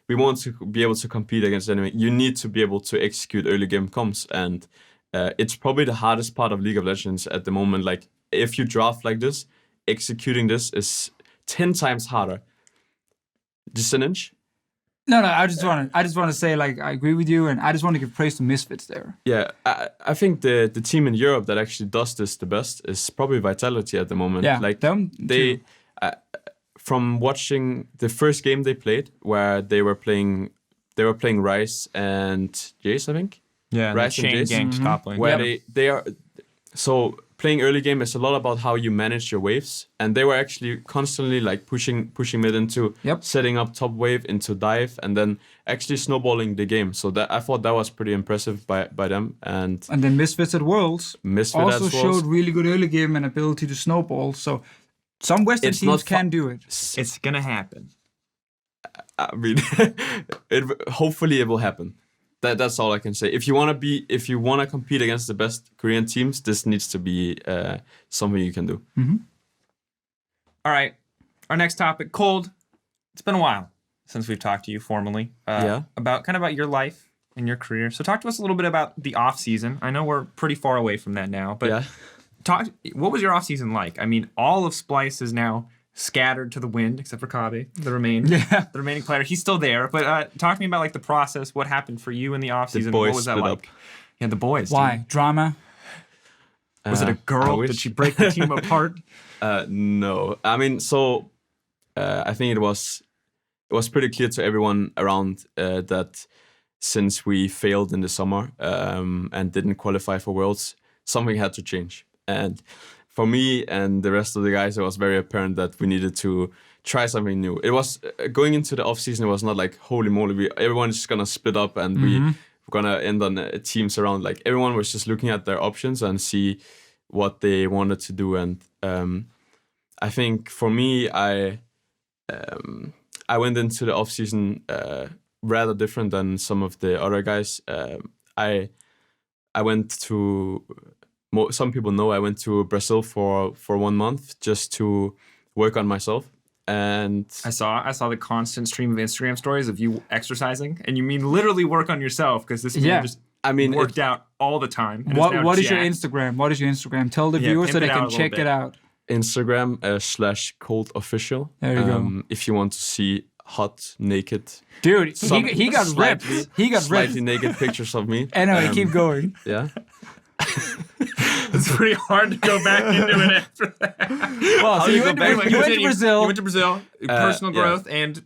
want to be able to compete against enemy. You need to be able to execute early game comps, and it's probably the hardest part of League of Legends at the moment. Like, if you draft like this, executing this is 10 times harder. Just an inch? No, I just want to say, like, I agree with you, and I just want to give praise to Misfits there. Yeah, I think the team in Europe that actually does this the best is probably Vitality at the moment. Yeah, like them they. From watching the first game they played, where they were playing Rice and Jace, I think. Yeah, Rice and Jace, ganked top lane. where they are. So playing early game is a lot about how you manage your waves, and they were actually constantly like pushing mid into setting up top wave into dive, and then actually snowballing the game. So that I thought that was pretty impressive by them. And then Misfits at Worlds also at Worlds showed really good early game and ability to snowball. So some Western teams can do it. It's gonna happen. I mean, hopefully it will happen. That's all I can say. If you want to compete against the best Korean teams, this needs to be something you can do. Mm-hmm. All right, our next topic, Kold. It's been a while since we've talked to you formally about your life and your career. So talk to us a little bit about the off season. I know we're pretty far away from that now, but what was your off season like? I mean, all of Splice is now scattered to the wind, except for Kabe, the remaining player. He's still there. But talk to me about like the process. What happened for you in the offseason? What was that like? Up. Yeah, the boys. Why? Dude. Drama? Was it a girl? Did she break the team apart? No. I mean, so I think it was pretty clear to everyone around that since we failed in the summer and didn't qualify for Worlds, something had to change. And for me and the rest of the guys, it was very apparent that we needed to try something new. It was going into the off season. It was not like holy moly, everyone's just gonna split up and we're gonna end on teams around. Like everyone was just looking at their options and see what they wanted to do. And I think for me, I went into the off season rather different than some of the other guys. I went to. Some people know I went to Brazil for 1 month just to work on myself, and I saw the constant stream of Instagram stories of you exercising, and you mean literally work on yourself because this man just worked out all the time. What is your Instagram? What is your Instagram? Tell the viewers so they can check it out. Instagram /Kold official. There you go. If you want to see hot naked, dude, he got ripped. He got slightly naked pictures of me. Anyway, keep going. Yeah. It's pretty hard to go back into it after that. Well, so you went to Brazil. You went to Brazil. Personal growth and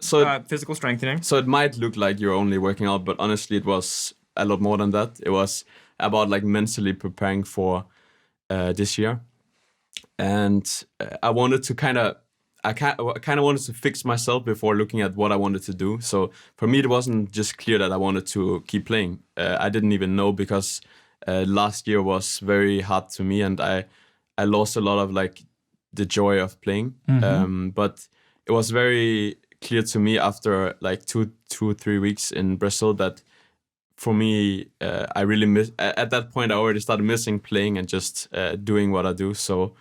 physical strengthening. So it might look like you're only working out, but honestly, it was a lot more than that. It was about like mentally preparing for this year, and I wanted to kind of wanted to fix myself before looking at what I wanted to do. So for me, it wasn't just clear that I wanted to keep playing. I didn't even know because. Last year was very hard to me, and I lost a lot of like the joy of playing. But it was very clear to me after like 2-3 weeks in Brazil that for me, I really miss. At that point, I already started missing playing and just doing what I do. So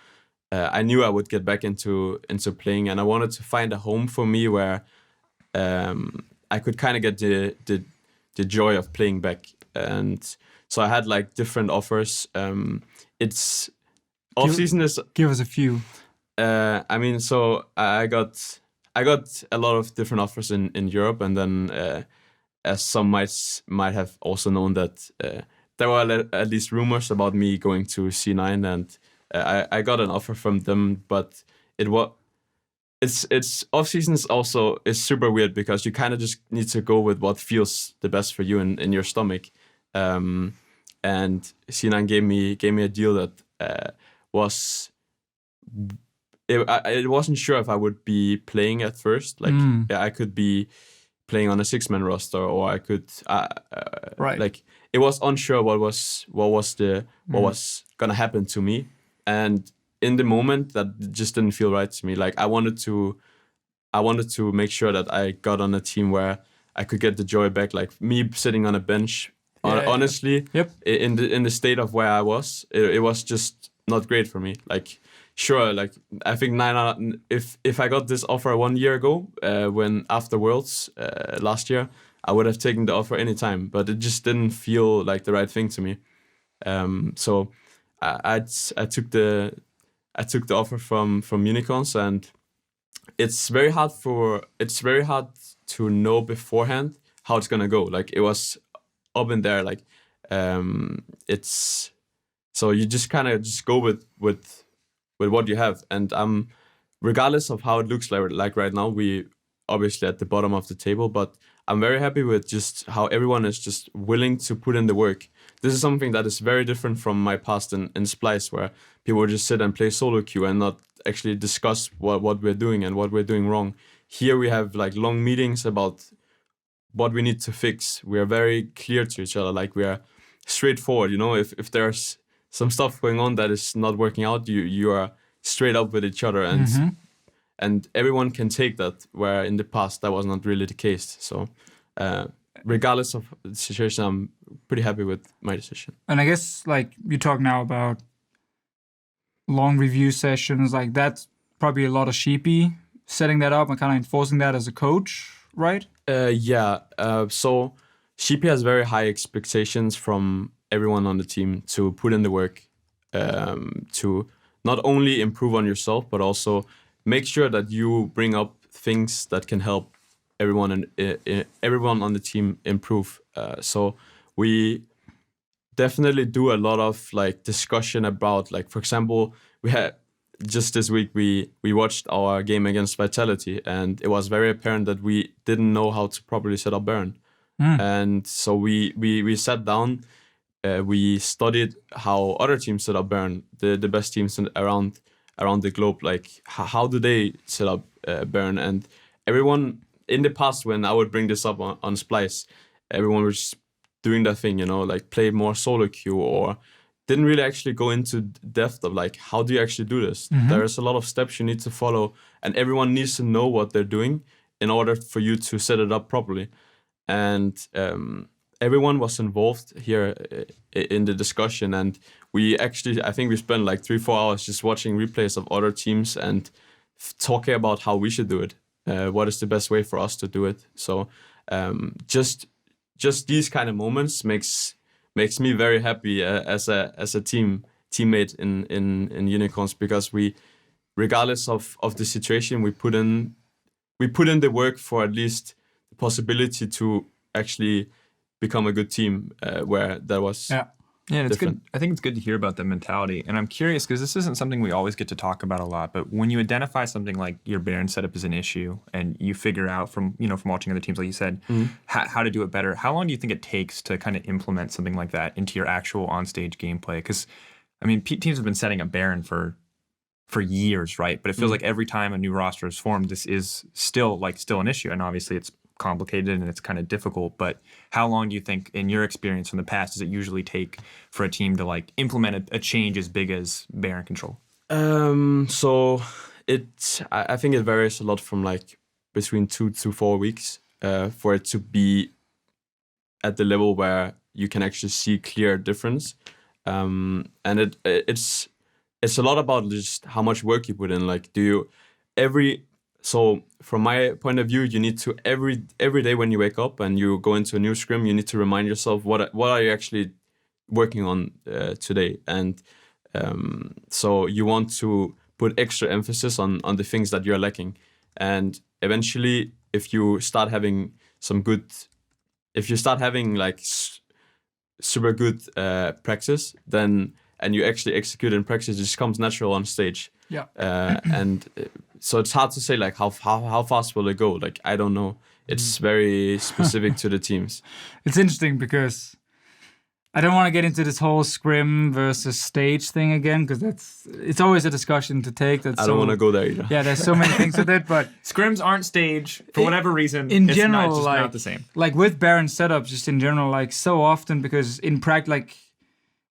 I knew I would get back into playing, and I wanted to find a home for me where I could kind of get the joy of playing back. And so I had like different offers. It's off season is. Give us a few. I mean, so I got a lot of different offers in Europe, and then as some might have also known that there were at least rumors about me going to C9, and I got an offer from them, but it's off season is super weird because you kind of just need to go with what feels the best for you in your stomach. And C9 gave me a deal that was. I wasn't sure if I would be playing at first. Like, I could be playing on a 6-man roster, or I could. Right. Like, it was unsure what was gonna happen to me, and in the moment, that just didn't feel right to me. Like, I wanted to make sure that I got on a team where I could get the joy back. Like me sitting on a bench. Honestly, in the state of where I was, it was just not great for me. Like, sure, like I think if I got this offer 1 year ago, when after Worlds last year, I would have taken the offer anytime. But it just didn't feel like the right thing to me. So I took the offer from Unicorns, and it's very hard to know beforehand how it's gonna go. Like, it was up in there, like it's so you just kind of just go with what you have, and regardless of how it looks like right now, we obviously at the bottom of the table, but I'm very happy with just how everyone is just willing to put in the work. This is something that is very different from my past in Splice, where people would just sit and play solo queue and not actually discuss what we're doing and what we're doing wrong. Here we have like long meetings about what we need to fix. We are very clear to each other. Like, we are straightforward. You know, if there's some stuff going on that is not working out, you are straight up with each other, and everyone can take that. Where in the past that was not really the case. So, regardless of the situation, I'm pretty happy with my decision. And I guess like you talk now about long review sessions, like that's probably a lot of sheepy setting that up and kind of enforcing that as a coach, right? So Sheepy has very high expectations from everyone on the team to put in the work, to not only improve on yourself, but also make sure that you bring up things that can help everyone and everyone on the team improve. So we definitely do a lot of like discussion about, like, for example, we had just this week we watched our game against Vitality, and it was very apparent that we didn't know how to properly set up Baron. And so we sat down, we studied how other teams set up Baron, the best teams around the globe, like how do they set up Baron. And everyone in the past, when I would bring this up on Splice, everyone was doing that thing, like play more solo queue, or didn't really actually go into depth of like, how do you actually do this? There's a lot of steps you need to follow, and everyone needs to know what they're doing in order for you to set it up properly. And everyone was involved here in the discussion, and I think we spent like 3-4 hours just watching replays of other teams and talking about how we should do it. What is the best way for us to do it? So just these kind of moments makes me very happy as a teammate in Unicorns, because we, regardless of the situation, we put in the work for at least the possibility to actually become a good team, where that was it's different. good. I think it's good to hear about the mentality, and I'm curious because this isn't something we always get to talk about a lot. But when you identify something like your Baron setup as an issue, and you figure out from watching other teams, like you said, how to do it better, how long do you think it takes to kind of implement something like that into your actual on-stage gameplay? Because I mean, teams have been setting up Baron for years, right? But it feels like every time a new roster is formed, this is still an issue, and obviously it's complicated and it's kind of difficult. But how long do you think, in your experience from the past, does it usually take for a team to like implement a change as big as Baron control? So I think it varies a lot from like between 2 to 4 weeks for it to be at the level where you can actually see clear difference. And it's a lot about just how much work you put in. Like, so from my point of view, you need to every day when you wake up and you go into a new scrim, you need to remind yourself what are you actually working on today. And so you want to put extra emphasis on the things that you're lacking. And eventually, if you start having like super good practice, then and you actually execute in practice, it just comes natural on stage. And so it's hard to say like how fast will it go. Like, I don't know. It's very specific to the teams. It's interesting because I don't want to get into this whole scrim versus stage thing again, because it's always a discussion to take. I don't want to go there either. Yeah, there's so many things with it, but scrims aren't stage for whatever reason. In general, it's like, not the same. Like with Baron setups, just in general, like so often, because in practice, like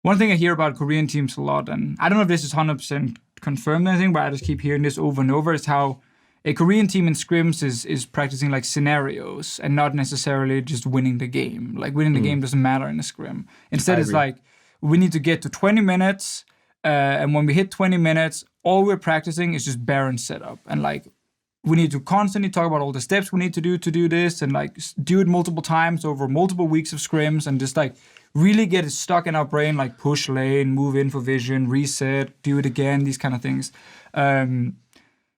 one thing I hear about Korean teams a lot, and I don't know if this is 100% confirmed or anything, but I just keep hearing this over and over, is how a Korean team in scrims is practicing like scenarios and not necessarily just winning the game. Like winning the game doesn't matter in a scrim. Instead, it's like we need to get to 20 minutes, and when we hit 20 minutes, all we're practicing is just Baron setup, and like we need to constantly talk about all the steps we need to do this, and like do it multiple times over multiple weeks of scrims, and just like really get it stuck in our brain, like push lane, move in for vision, reset, do it again, these kind of things.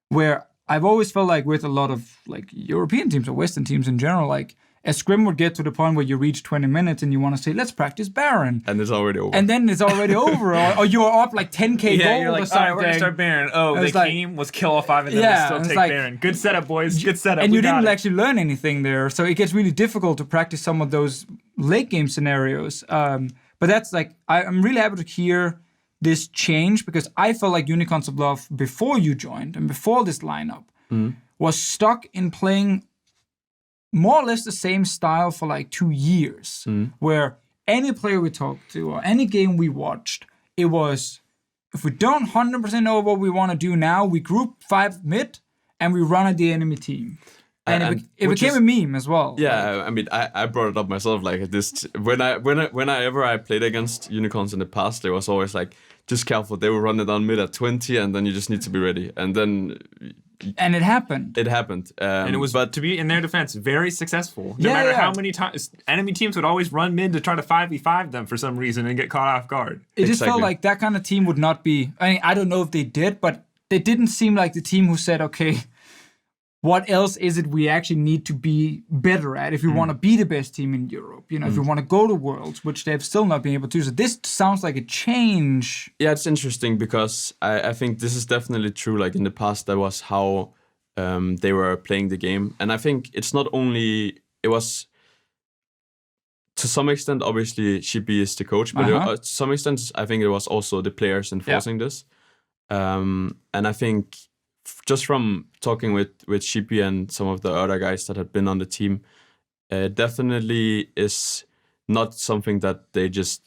Where I've always felt like with a lot of like European teams or Western teams in general, like a scrim would get to the point where you reach 20 minutes and you want to say, let's practice Baron. And it's already over. And then it's already over. Or you're up like 10k gold you're like, or something. all right, we're going to start Baron. Oh, the game was kill all 5 and then we still take like, Baron. Good setup, boys. Good setup. And you didn't actually learn anything there. So it gets really difficult to practice some of those late game scenarios. But that's like, I'm really happy to hear this change, because I felt like Unicorns of Love, before you joined and before this lineup, was stuck in playing more or less the same style for like 2 years, where any player we talked to or any game we watched, it was, if we don't 100% know what we want to do now, we group 5 mid and we run at the enemy team. And it became a meme as well. Yeah, like, I mean, I brought it up myself. Like this, whenever I played against Unicorns in the past, there was always like, just careful. They will run it down mid at 20, and then you just need to be ready. And it happened. It happened, and it was, but to be in their defense, very successful. No matter how many times enemy teams would always run mid to try to 5v5 them for some reason and get caught off guard. It just felt like that kind of team would not be. I mean, I don't know if they did, but they didn't seem like the team who said, okay, what else is it we actually need to be better at if we want to be the best team in Europe? You know, if we want to go to Worlds, which they've still not been able to. So this sounds like a change. Yeah, it's interesting because I think this is definitely true. Like in the past, that was how they were playing the game. And I think it's not only, it was to some extent, obviously, Shippy is the coach, but to some extent, I think it was also the players enforcing this. And I think just from talking with Shippy and some of the other guys that had been on the team, definitely is not something that they just,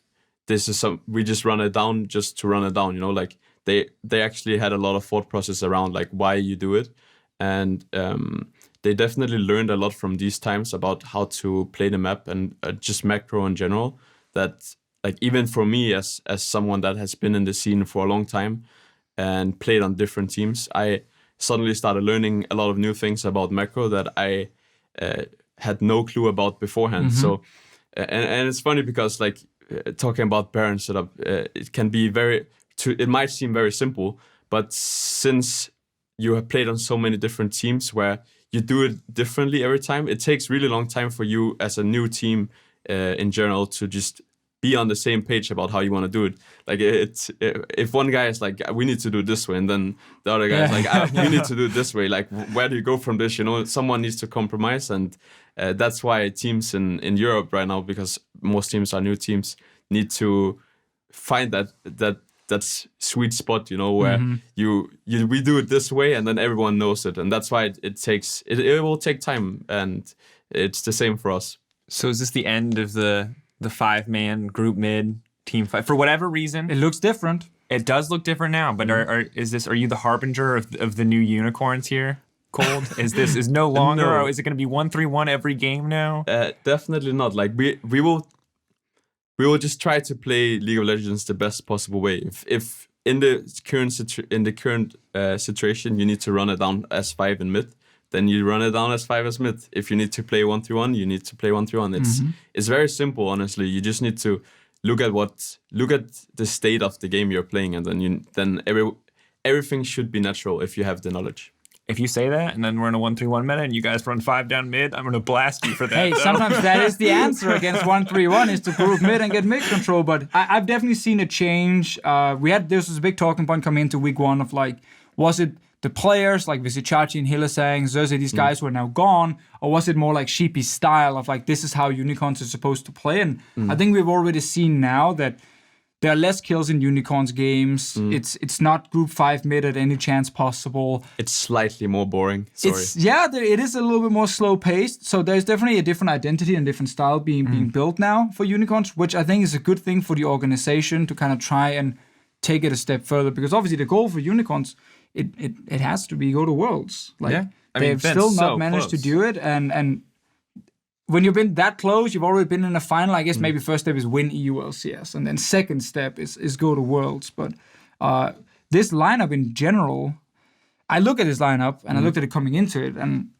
we just run it down just to run it down, you know, like they actually had a lot of thought process around like why you do it. And they definitely learned a lot from these times about how to play the map and just macro in general. That like even for me as someone that has been in the scene for a long time and played on different teams, I suddenly started learning a lot of new things about macro that I had no clue about beforehand. So and it's funny because like talking about Baron setup, it can be it might seem very simple, but since you have played on so many different teams where you do it differently every time, it takes really long time for you as a new team in general to just be on the same page about how you want to do it. Like if one guy is like, we need to do it this way, and then the other guy is like, we need to do it this way. Like, where do you go from this? You know, someone needs to compromise, and that's why teams in Europe right now, because most teams are new teams, need to find that sweet spot, you know, where we do it this way, and then everyone knows it, and that's why it will take time, and it's the same for us. So is this the end of the 5-man group mid team fight? For whatever reason, it looks different. It does look different now. But are you the harbinger of the new unicorns here, Kold? Is no longer? No. Or is it going to be 1-3-1 every game now? Definitely not. Like we will just try to play League of Legends the best possible way. If in the current situation you need to run it down as 5 in mid, then you run it down as 5 as mid. If you need to play 1-3-1, you need to play 1-3-1. It's very simple, honestly. You just need to look at the state of the game you're playing, and then everything should be natural if you have the knowledge. If you say that, and then we're in a 1-3-1 meta, and you guys run 5 down mid, I'm going to blast you for that. Hey, sometimes that is the answer against 1-3-1 is to group mid and get mid control. But I've definitely seen a change. This was a big talking point coming into week 1 of like, was it the players like Visichachi and Hylissang, Xerxes, these guys were now gone, or was it more like Sheepy's style of like, this is how unicorns are supposed to play? And I think we've already seen now that there are less kills in unicorns games. It's not group 5 mid at any chance possible. It's slightly more boring. Sorry. It is a little bit more slow paced. So there's definitely a different identity and different style being built now for unicorns, which I think is a good thing for the organization to kind of try and take it a step further. Because obviously the goal for unicorns, it has to be go to Worlds. Like they've still not managed to do it, and when you've been that close, you've already been in a final. I guess maybe first step is win EULCS, and then second step is go to Worlds. But this lineup in general, I look at this lineup and I looked at it coming into it, and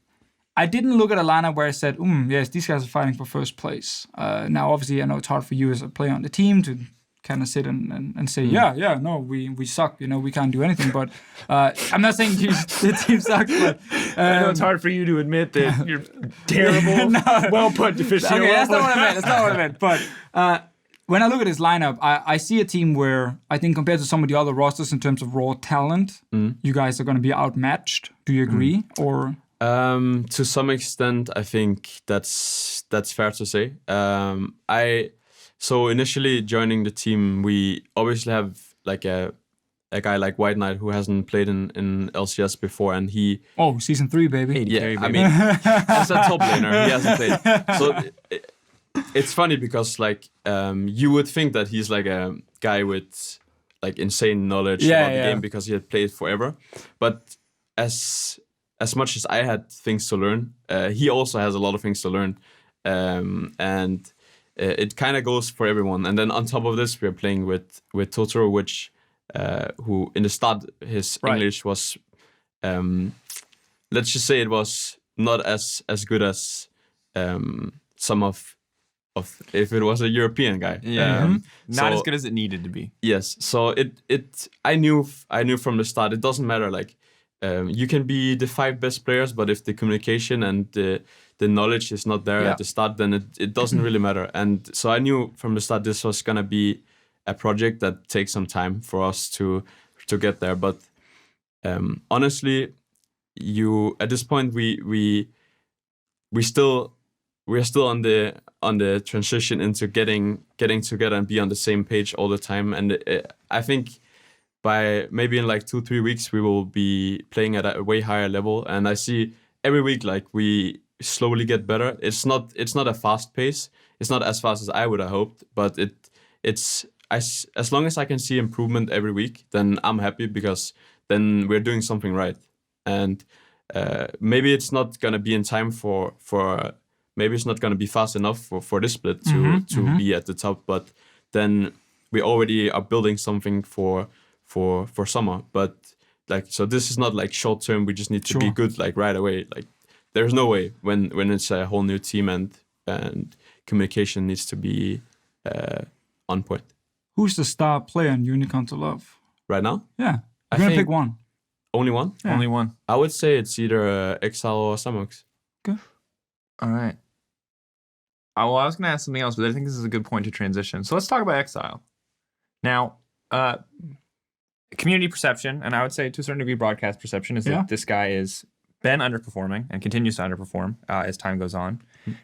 I didn't look at a lineup where I said, yes, these guys are fighting for first place. Now, obviously, I know it's hard for you as a player on the team to kind of sit and say, no, we suck, you know, we can't do anything. But I'm not saying the team sucks, but I know it's hard for you to admit that you're terrible. Well put, Deficio. Okay, that's not what I meant. But when I look at this lineup, I see a team where I think compared to some of the other rosters in terms of raw talent, you guys are going to be outmatched. Do you agree? Or to some extent, I think that's fair to say. So initially joining the team, we obviously have like a guy like White Knight who hasn't played in LCS before, and he... Oh, season 3, baby. Yeah, I mean, as a top laner, he hasn't played. So it's funny because like you would think that he's like a guy with like insane knowledge about the game because he had played forever. But as much as I had things to learn, he also has a lot of things to learn. And it kind of goes for everyone. And then on top of this, we're playing with Totoro, which who in the start his English was, let's just say it was not as good as some of if it was a European guy. Not as good as it needed to be. Yes. So I knew from the start it doesn't matter. Like you can be the 5 best players, but if the communication and the knowledge is not there at the start, then it doesn't really matter. And so I knew from the start this was gonna be a project that takes some time for us to get there. But honestly, at this point we're still on the transition into getting together and be on the same page all the time. And I think by maybe in like 2-3 weeks we will be playing at a way higher level. And I see every week like we slowly get better. It's not a fast pace. It's not as fast as I would have hoped, but it's as long as I can see improvement every week, then I'm happy, because then we're doing something right. And maybe it's not gonna be in time for maybe it's not gonna be fast enough for this split to be at the top. But then we already are building something for summer. But like, so this is not like short term. We just need to be good like right away. Like there's no way when it's a whole new team and communication needs to be on point. Who's the star player in Unicorn to love? Right now? Yeah. I You're going to think pick one. Only one? Yeah. Only one. I would say it's either Exileh or Samox. Okay. All right. Well, I was going to ask something else, but I think this is a good point to transition. So let's talk about Exileh. Now, community perception, and I would say to a certain degree broadcast perception, is that this guy is been underperforming and continues to underperform as time goes on.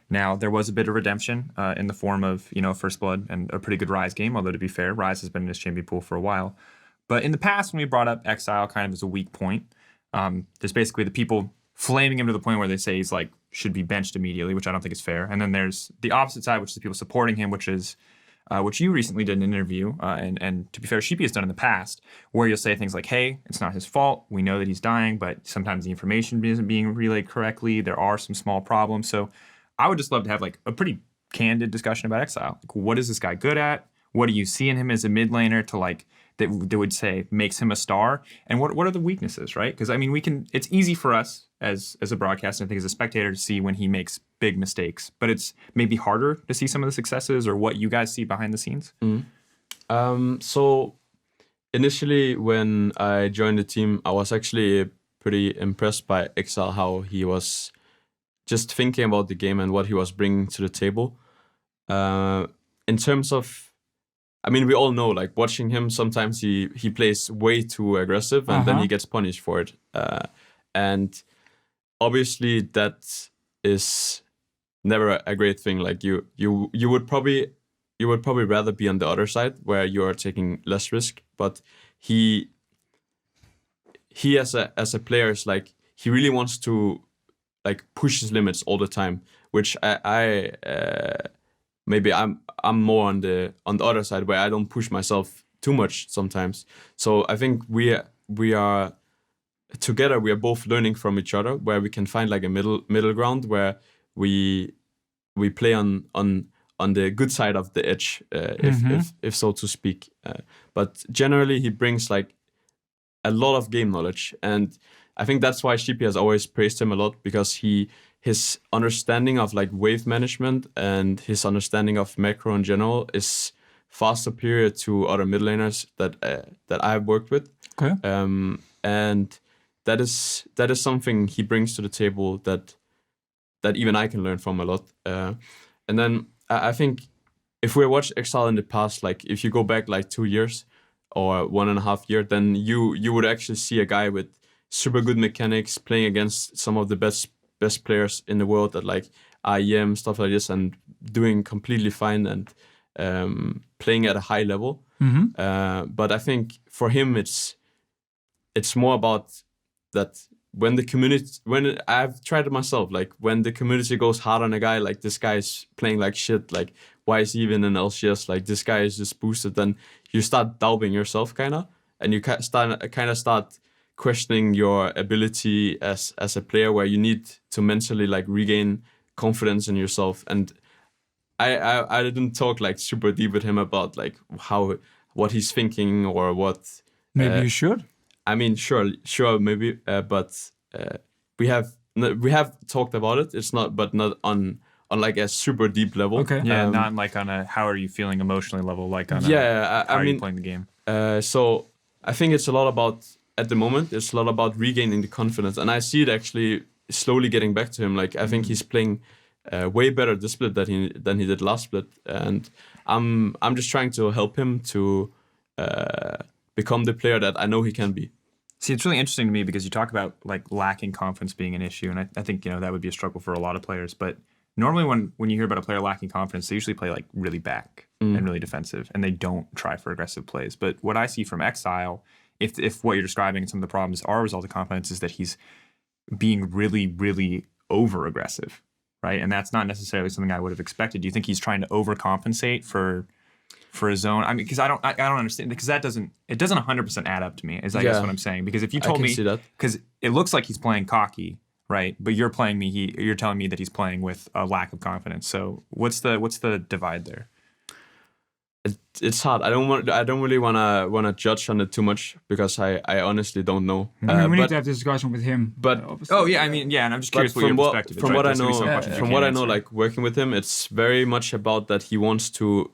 Now, there was a bit of redemption in the form of, First Blood and a pretty good Rise game, although to be fair, Rise has been in his champion pool for a while. But in the past, when we brought up Exileh kind of as a weak point, there's basically the people flaming him to the point where they say he's like, should be benched immediately, which I don't think is fair. And then there's the opposite side, which is the people supporting him, which is which you recently did an interview, and to be fair, Sheepy has done in the past, where you'll say things like, hey, it's not his fault. We know that he's dying, but sometimes the information isn't being relayed correctly. There are some small problems. So I would just love to have like a pretty candid discussion about Exileh. Like, what is this guy good at? What do you see in him as a mid laner to like that would say makes him a star? And what are the weaknesses, right? Because I mean, it's easy for us as a broadcaster, I think as a spectator, to see when he makes big mistakes, but it's maybe harder to see some of the successes or what you guys see behind the scenes. So initially when I joined the team, I was actually pretty impressed by Exileh, how he was just thinking about the game and what he was bringing to the table. In terms of, I mean, we all know, like watching him, sometimes he plays way too aggressive and then he gets punished for it. And obviously that is never a great thing. Like you would probably rather be on the other side where you are taking less risk. But he as a player is like, he really wants to like push his limits all the time, which I maybe I'm more on the other side where I don't push myself too much sometimes. So I think we are together. We are both learning from each other, where we can find like a middle ground where we play on the good side of the edge, if so to speak. But generally, he brings like a lot of game knowledge, and I think that's why Sheepy has always praised him a lot, because his understanding of like wave management and his understanding of macro in general is far superior to other mid laners that I've worked with. Okay. And that is something he brings to the table that even I can learn from a lot. And then I think if we watched Exileh in the past, like if you go back like 2 years or 1.5 years, then you would actually see a guy with super good mechanics playing against some of the best players in the world at like IEM, stuff like this, and doing completely fine and playing at a high level. But I think for him it's more about that when I've tried it myself, like when the community goes hard on a guy, like this guy is playing like shit, like why is he even in LCS, like this guy is just boosted, then you start doubting yourself kinda, and you start questioning your ability as a player, where you need to mentally like regain confidence in yourself. And I didn't talk like super deep with him about like what he's thinking or what. Maybe you should. I mean, sure, maybe, but we have talked about it. It's not on on like a super deep level. Okay. Yeah, not like on a how are you feeling emotionally level, like on Yeah, how I are you mean, playing the game. so I think it's a lot about, at the moment, it's a lot about regaining the confidence. And I see it actually slowly getting back to him. Like, I think he's playing way better this split than he did last split. And I'm just trying to help him to become the player that I know he can be. See, it's really interesting to me because you talk about like lacking confidence being an issue, and I think that would be a struggle for a lot of players. But normally, when you hear about a player lacking confidence, they usually play like really back and really defensive, and they don't try for aggressive plays. But what I see from Exileh, if what you're describing and some of the problems are a result of confidence, is that he's being really, really over aggressive, right? And that's not necessarily something I would have expected. Do you think he's trying to overcompensate for a zone? I mean, because I don't understand, because it doesn't 100% add up to me. Is I guess what I'm saying. Because if you told me, because it looks like he's playing cocky, right? But you're telling me that he's playing with a lack of confidence. So what's the divide there? It's hard. I don't really wanna judge on it too much because I honestly don't know. I mean, we need to have this discussion with him. But obviously. Oh yeah, I mean and I'm just curious what your perspective is. From right? what I There's gonna be know, some questions you from can't what I know, answer. like working with him, it's very much about that he wants to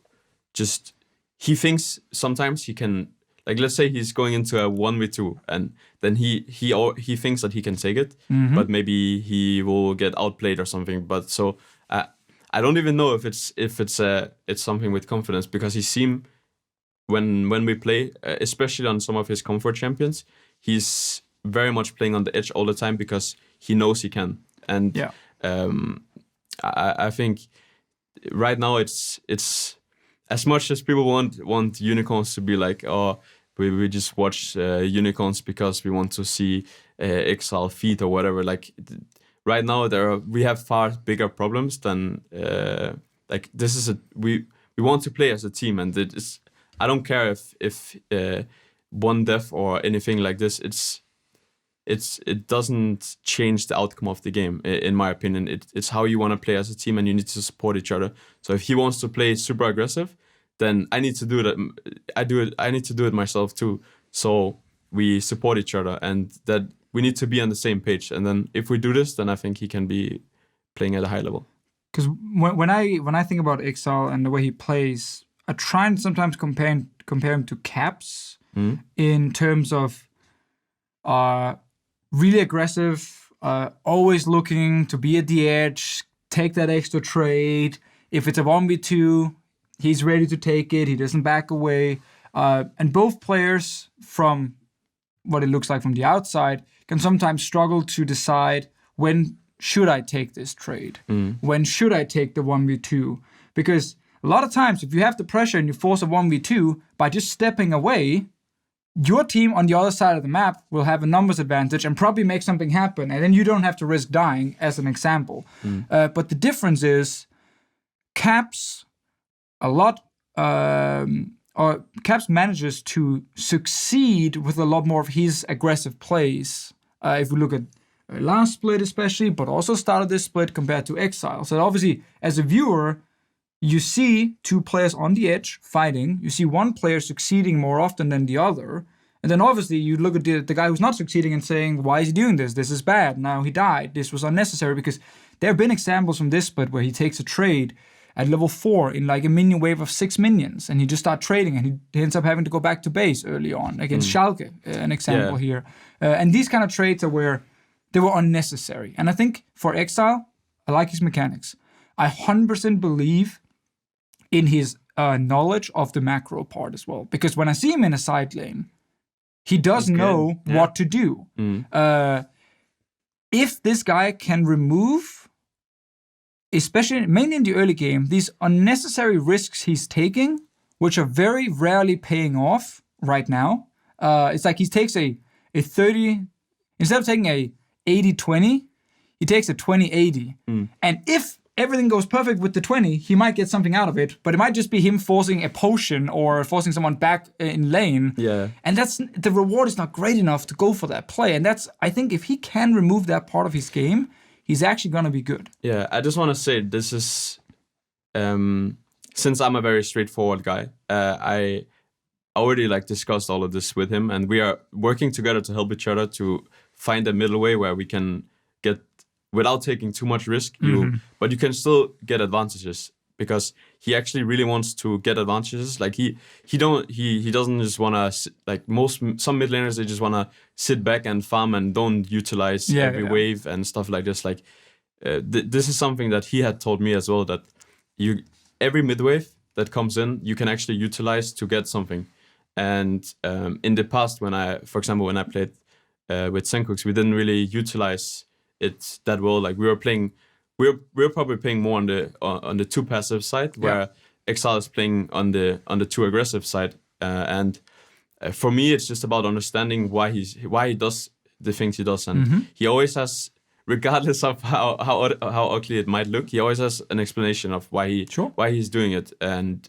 just. He thinks sometimes he can, like, let's say he's going into a 1v2 and then he thinks that he can take it, but maybe he will get outplayed or something. But so I don't even know if it's something with confidence, because he seemed when we play, especially on some of his comfort champions, he's very much playing on the edge all the time because he knows he can. And I think right now it's as much as people want unicorns to be like, oh, we just watch unicorns because we want to see Exileh feat or whatever. Like right now we have far bigger problems than like this is we want to play as a team, and it is. I don't care if one def or anything like this. It doesn't change the outcome of the game, in my opinion. It's how you want to play as a team, and you need to support each other. So if he wants to play super aggressive, then I need to do that. I need to do it myself too. So we support each other, and that we need to be on the same page. And then if we do this, then I think he can be playing at a high level. Because when I think about Exileh and the way he plays, I try and sometimes compare him to Caps in terms of really aggressive, always looking to be at the edge, take that extra trade. If it's a 1v2, he's ready to take it. He doesn't back away. And both players, from what it looks like from the outside, can sometimes struggle to decide, when should I take this trade? When should I take the 1v2? Because a lot of times, if you have the pressure and you force a 1v2, by just stepping away, your team on the other side of the map will have a numbers advantage and probably make something happen, and then you don't have to risk dying, as an example. But the difference is, Caps Caps manages to succeed with a lot more of his aggressive plays. If we look at last split especially, but also started this split compared to Exileh. So obviously, as a viewer, you see two players on the edge fighting. You see one player succeeding more often than the other. And then obviously you look at the guy who's not succeeding and saying, why is he doing this? This is bad. Now he died. This was unnecessary. Because there have been examples from this split where he takes a trade at level 4 in like a minion wave of 6 minions. And he just starts trading, and he ends up having to go back to base early on against Schalke, an example here. And these kind of trades are where they were unnecessary. And I think for Exileh, I like his mechanics. I 100% believe in his knowledge of the macro part as well. Because when I see him in a side lane, he does know what to do. If this guy can remove, especially mainly in the early game, these unnecessary risks he's taking, which are very rarely paying off right now. It's like he takes a 30, instead of taking a 80-20, he takes a 20-80. And if everything goes perfect with the 20, he might get something out of it, but it might just be him forcing a potion or forcing someone back in lane. And the reward is not great enough to go for that play. And I think if he can remove that part of his game, he's actually going to be good. Yeah, I just want to say this is, since I'm a very straightforward guy, I already discussed all of this with him, and we are working together to help each other to find a middle way where we can get without taking too much risk. But you can still get advantages because he actually really wants to get advantages. Like he doesn't just wanna like some mid laners, they just wanna sit back and farm and don't utilize every wave and stuff like this. Like this is something that he had told me as well, that every mid wave that comes in, you can actually utilize to get something. And in the past, for example, when I played with Senkooks, we didn't really utilize it that well. Like we were probably playing more on the too passive side, where Exileh is playing on the too aggressive side. And for me, it's just about understanding why he does the things he does, and he always has, regardless of how ugly it might look, he always has an explanation of why he's doing it. And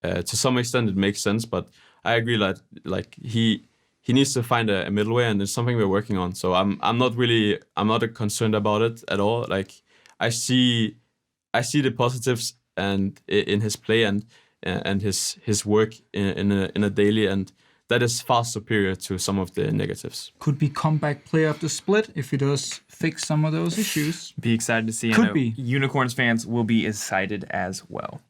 to some extent, it makes sense. But I agree that like he needs to find a middle way, and it's something we're working on. So I'm not concerned about it at all. Like I see the positives and in his play and his work in a daily, and that is far superior to some of the negatives. Could be comeback player of the split if he does fix some of those issues. Be excited to see. Could be. Unicorns fans will be excited as well.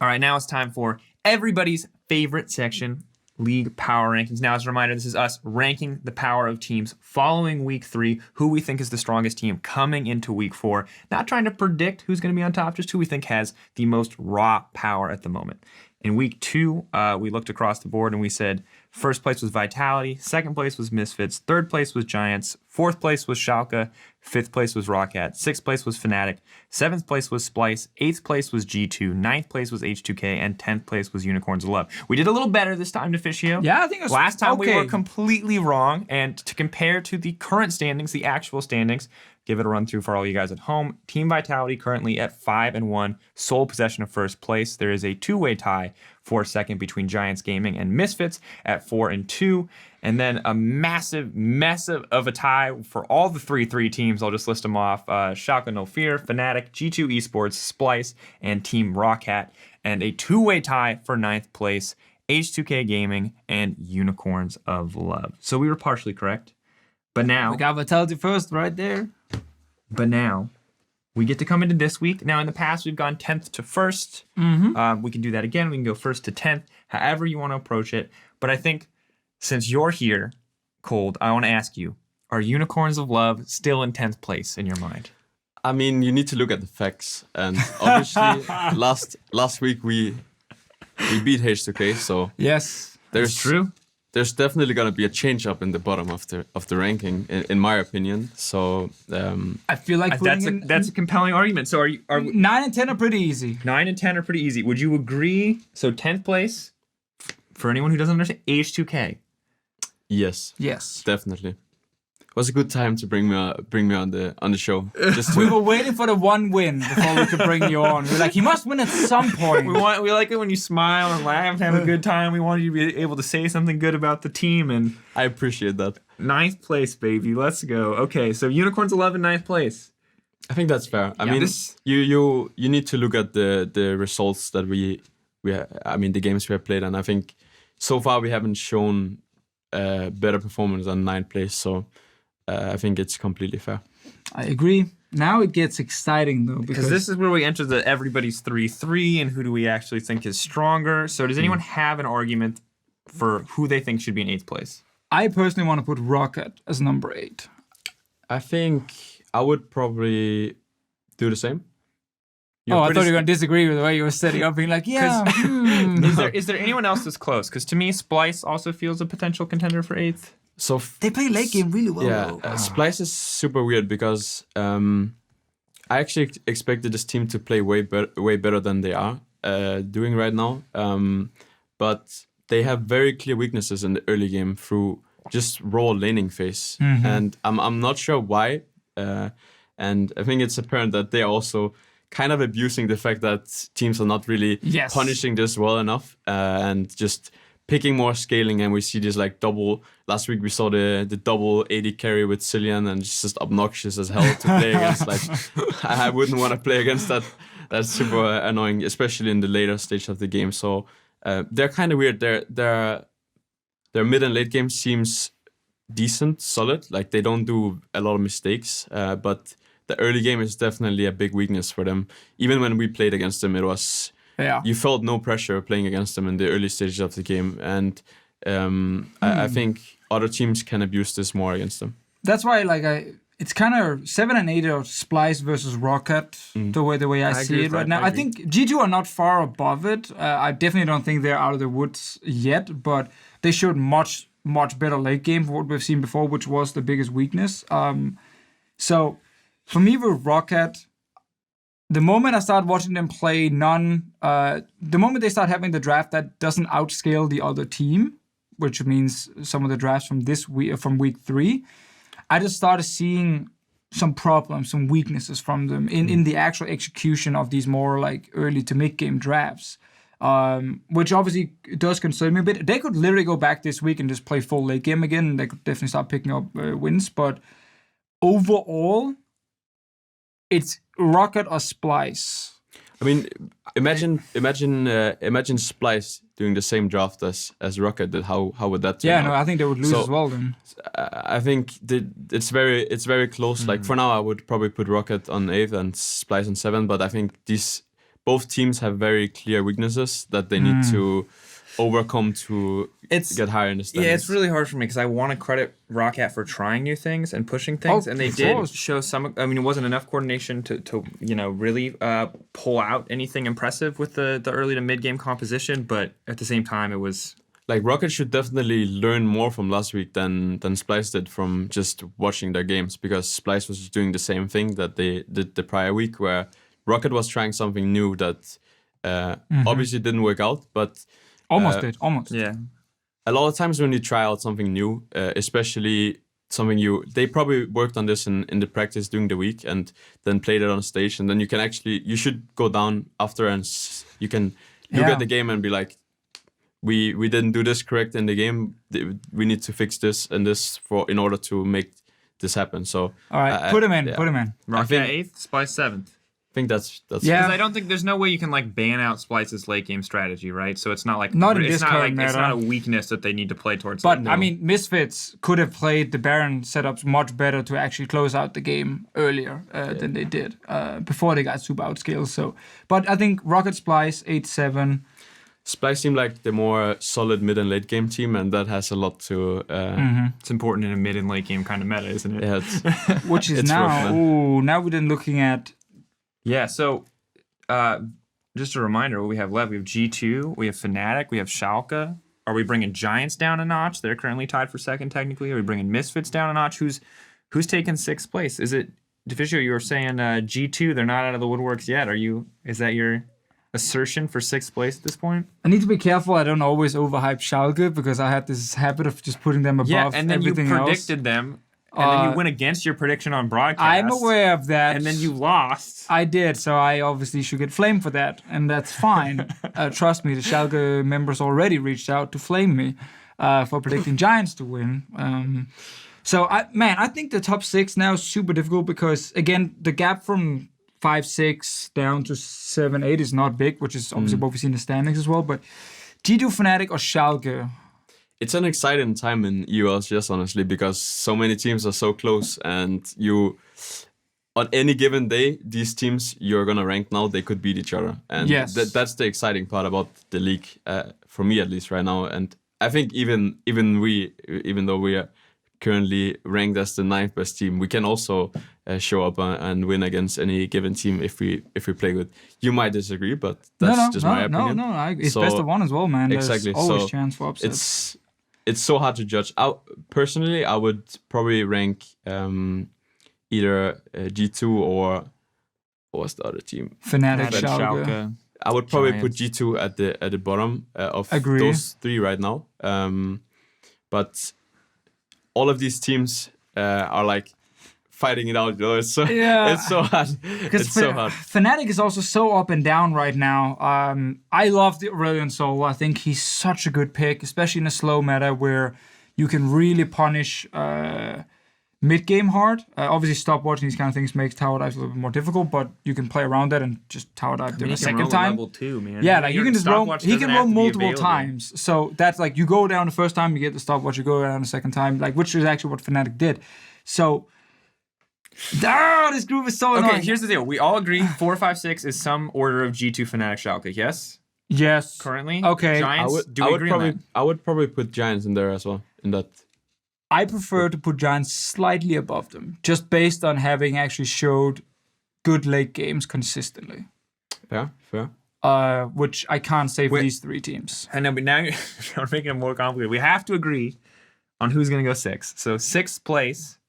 All right, now it's time for everybody's favorite section, League Power Rankings. Now, as a reminder, this is us ranking the power of teams following Week 3, who we think is the strongest team coming into Week 4. Not trying to predict who's going to be on top, just who we think has the most raw power at the moment. In Week 2, we looked across the board and we said first place was Vitality, second place was Misfits, third place was Giants, fourth place was Schalke, fifth place was Roccat, sixth place was Fnatic, seventh place was Splice, eighth place was G2, ninth place was H2K, and 10th place was Unicorns of Love. We did a little better this time, Deficio. Yeah, I think it was last time okay. we were completely wrong, and to compare to the current standings, the actual standings, give it a run through for all you guys at home. Team Vitality currently at 5-1, sole possession of first place. There is a two-way tie for second between Giants Gaming and Misfits at 4-2. And then a massive mess of a tie for all the 3-3 teams. I'll just list them off. Schalke No Fear, Fnatic, G2 Esports, Splice, and Team Roccat. And a two-way tie for ninth place, H2K Gaming and Unicorns of Love. So we were partially correct. But now... We got Vitality first right there. But now, we get to come into this week. Now, in the past, we've gone 10th to 1st. We can do that again. We can go 1st to 10th, however you want to approach it. But I think since you're here, Kold, I want to ask you, are Unicorns of Love still in 10th place in your mind? I mean, you need to look at the facts. And obviously, last week we beat H2K, so... Yes, that's true. There's definitely going to be a change up in the bottom of the ranking, in my opinion. So I feel like that's a compelling argument. So are 9 and 10 are pretty easy. 9 and 10 are pretty easy. Would you agree? So 10th place, for anyone who doesn't understand, H2K. Yes, definitely. It was a good time to bring me on the show. We were waiting for the one win before we could bring you on. We're like, he must win at some point. We like it when you smile and laugh and have a good time. We wanted you to be able to say something good about the team, and I appreciate that. 9th place, baby. Let's go. Okay, so Unicorns 11, 9th place. I think that's fair. I mean, you need to look at the results that the games we have played, and I think so far we haven't shown better performance than 9th place. So. I think it's completely fair. I agree. Now it gets exciting, though. Because this is where we enter the everybody's 3-3 and who do we actually think is stronger. So does anyone have an argument for who they think should be in 8th place? I personally want to put Roccat as number 8. I think I would probably do the same. I thought you were going to disagree with the way you were setting up, being like, yeah. Is there anyone else that's close? Because to me, Splice also feels a potential contender for 8th. So they play late game really well. Yeah, Splice is super weird because I actually expected this team to play way better than they are doing right now. But they have very clear weaknesses in the early game through just raw laning phase, and I'm not sure why. And I think it's apparent that they are also kind of abusing the fact that teams are not really punishing this well enough, and just picking more scaling. And we see this like double. Last week we saw the double 80 carry with Cillian, and it's just obnoxious as hell to play against. Like I wouldn't want to play against that. That's super annoying, especially in the later stage of the game. So they're kind of weird. Their mid and late game seems decent, solid. Like they don't do a lot of mistakes, but the early game is definitely a big weakness for them. Even when we played against them, it was you felt no pressure playing against them in the early stages of the game, and I think other teams can abuse this more against them. That's why, it's kind of 7 and 8 are Splice versus Rocket, the way I see it right now. I think G2 are not far above it. I definitely don't think they're out of the woods yet, but they showed much better late game for what we've seen before, which was the biggest weakness. So for me with Rocket, the moment I start watching them play the moment they start having the draft that doesn't outscale the other team, which means some of the drafts from week 3, I just started seeing some problems, some weaknesses from them in the actual execution of these more like early to mid game drafts, which obviously does concern me a bit. They could literally go back this week and just play full late game again, and they could definitely start picking up wins. But overall, it's Rocket or Splice. I mean, imagine Splice doing the same draft as Rocket did. How would that turn out? I think they would lose as well then. I think it's very close. Like for now, I would probably put Rocket on 8th and Splice on 7th. But I think both teams have very clear weaknesses that they need to overcome to get higher in the standings. Yeah, it's really hard for me because I want to credit Rocket for trying new things and pushing things, and they did show some. I mean, it wasn't enough coordination to really pull out anything impressive with the early to mid game composition, but at the same time, it was. Like Rocket should definitely learn more from last week than Splice did from just watching their games, because Splice was doing the same thing that they did the prior week, where Rocket was trying something new that obviously didn't work out, but almost. Yeah. A lot of times when you try out something new, especially something they probably worked on this in the practice during the week and then played it on stage, and then you should go down after and you can look at the game and be like, we didn't do this correct in the game. We need to fix this and this in order to make this happen. So all right, put him in. Rocket 8th, Splice 7th. I think that's because I don't think there's no way you can like ban out Splice's late game strategy, right? So it's not like it's not a weakness that they need to play towards. But I mean, Misfits could have played the Baron setups much better to actually close out the game earlier than they did before they got super outscaled. So, but I think Rocket Splice 8-7. Splice seemed like the more solid mid and late game team, and that has a lot to. It's important in a mid and late game kind of meta, isn't it? Yeah, which is now. Now we're then looking at. Yeah, so just a reminder, what we have left. We have G2, we have Fnatic, we have Schalke. Are we bringing Giants down a notch? They're currently tied for second, technically. Are we bringing Misfits down a notch? Who's taken 6th place? Is it Deficio? You were saying G2, they're not out of the woodworks yet. Is that your assertion for 6th place at this point? I need to be careful I don't always overhype Schalke, because I had this habit of just putting them above and then everything you predicted them. And then you went against your prediction on broadcast. I'm aware of that. And then you lost. I did, so I obviously should get flamed for that, and that's fine. Trust me, the Schalke members already reached out to flame me for predicting Giants to win. I think the top 6 now is super difficult because, again, the gap from 5-6 down to 7-8 is not big, which is obviously what we see in the standings as well. But G2, Fnatic, or Schalke? It's an exciting time in UoL's, just honestly, because so many teams are so close, and on any given day, these teams you're gonna rank now, they could beat each other, and that's the exciting part about the league, for me at least right now. And I think even though we are currently ranked as the 9th best team, we can also show up and win against any given team if we play good. You might disagree, but that's my opinion. It's best of one as well, man. Exactly. There's always chance for upsets. It's so hard to judge. Personally, I would probably rank either G2 or what's the other team? Fnatic, Schalke. I would probably put G2 at the bottom of those 3 right now. But all of these teams are like fighting it out, It's so hard. It's so hard. Fnatic is also so up and down right now. I love the Aurelion Sol. I think he's such a good pick, especially in a slow meta where you can really punish mid-game hard. Obviously, stopwatch and these kind of things makes tower dives a little bit more difficult, but you can play around that and just tower dive them a second time. Level 2, man. Yeah, like you can just roam. He can roam multiple available. times. So that's like you go down the first time, you get the stopwatch. You go down the second time, like which is actually what Fnatic did. So, this group is so annoying. Okay, here's the deal. We all agree 4, 5, 6 is some order of G2 Fnatic Schalke. Yes. Yes. Currently. Okay. Giants. Do we agree on that? I would probably put Giants in there as well. In that. I prefer to put Giants slightly above them, just based on having actually showed good late games consistently. Fair. Which I can't say for these 3 teams. I know, but now you're making it more complicated. We have to agree on who's going to go 6. So 6th place,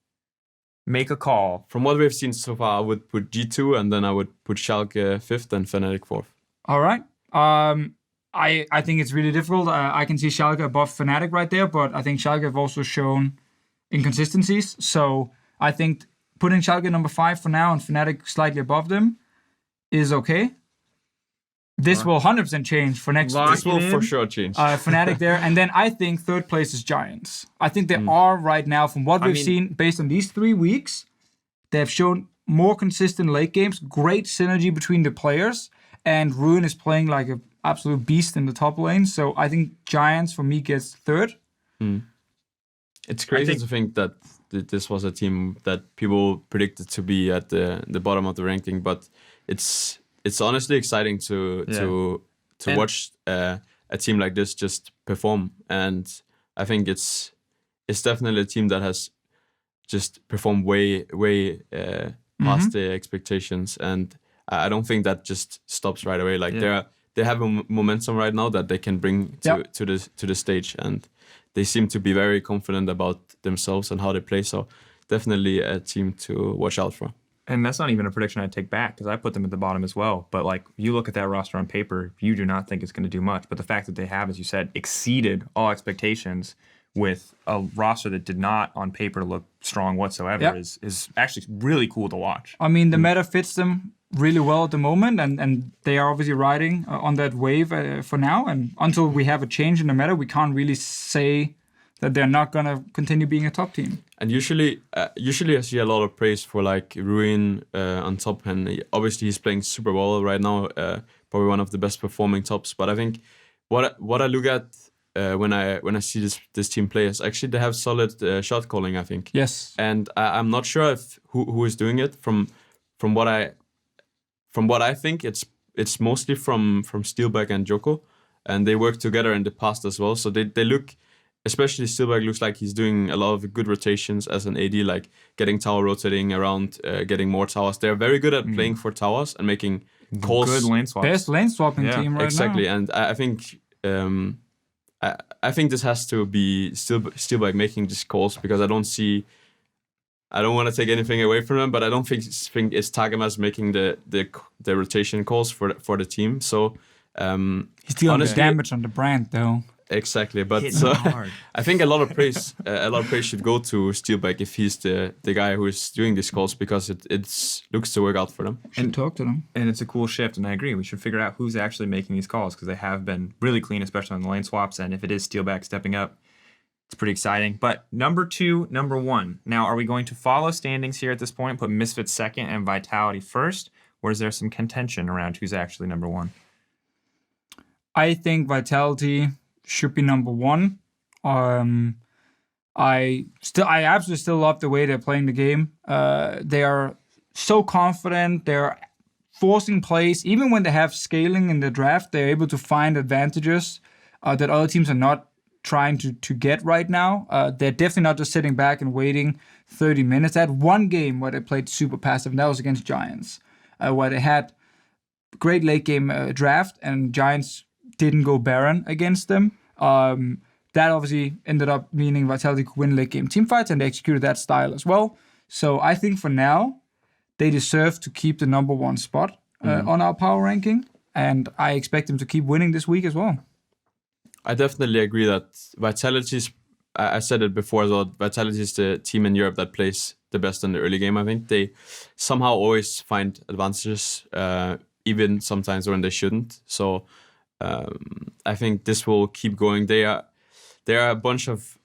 make a call. From what we've seen so far, I would put G2 and then I would put Schalke 5th and Fnatic 4th. All right. I think it's really difficult. I can see Schalke above Fnatic right there, but I think Schalke have also shown inconsistencies. So I think putting Schalke number 5 for now and Fnatic slightly above them is okay. This will 100% change for next week. This will for sure change. Fnatic there. And then I think 3rd place is Giants. I think they are right now, from what we've seen based on these 3 weeks, they have shown more consistent late games, great synergy between the players, and Ruin is playing like an absolute beast in the top lane. So I think Giants, for me, gets 3rd. It's crazy to think that this was a team that people predicted to be at the bottom of the ranking, but it's honestly exciting to watch a team like this just perform. And I think it's definitely a team that has just performed way past the expectations, and I don't think that just stops right away. Like they have a momentum right now that they can bring to the stage, and they seem to be very confident about themselves and how they play. So definitely a team to watch out for. And that's not even a prediction I'd take back, because I put them at the bottom as well. But like, you look at that roster on paper, you do not think it's going to do much. But the fact that they have, as you said, exceeded all expectations with a roster that did not on paper look strong whatsoever is actually really cool to watch. I mean, the meta fits them really well at the moment, and they are obviously riding on that wave for now. And until we have a change in the meta, we can't really say that they're not going to continue being a top team. And usually I see a lot of praise for like Ruin on top, and obviously he's playing super well right now, probably one of the best performing tops. But I think what I look at when I see this team play is actually they have solid shot calling, I think. Yes. And I'm not sure if who is doing it. From what I think, it's mostly from Steelback and Joko, and they work together in the past as well. So they look. Especially Steelback looks like he's doing a lot of good rotations as an AD, like getting tower rotating around, getting more towers. They're very good at playing for towers and making calls. Good lane swaps. Best lane swapping team right exactly. now. And I think I think this has to be Steelback making these calls, because I don't want to take anything away from them, but I don't think it's Tagamas making the rotation calls for the team. So he's dealing with damage on the brand though. Exactly, but so I think a lot of praise should go to Steelback if he's the guy who is doing these calls, because it looks to work out for them. And talk to them. And it's a cool shift, and I agree. We should figure out who's actually making these calls, because they have been really clean, especially on the lane swaps. And if it is Steelback stepping up, it's pretty exciting. But number 2, number 1. Now, are we going to follow standings here at this point, put Misfits second and Vitality first, or is there some contention around who's actually number 1? I think Vitality should be number 1. I absolutely still love the way they're playing the game. They are so confident. They're forcing plays. Even when they have scaling in the draft, they're able to find advantages that other teams are not trying to get right now. They're definitely not just sitting back and waiting 30 minutes. They had one game where they played super passive, and that was against Giants, where they had great late game draft, and Giants didn't go Baron against them. That obviously ended up meaning Vitality could win late game teamfights, and they executed that style as well. So I think for now, they deserve to keep the number 1 spot on our power ranking, and I expect them to keep winning this week as well. I definitely agree that Vitality's, I said it before as well, Vitality is the team in Europe that plays the best in the early game. I think they somehow always find advantages, even sometimes when they shouldn't. So I think this will keep going. They there are a bunch of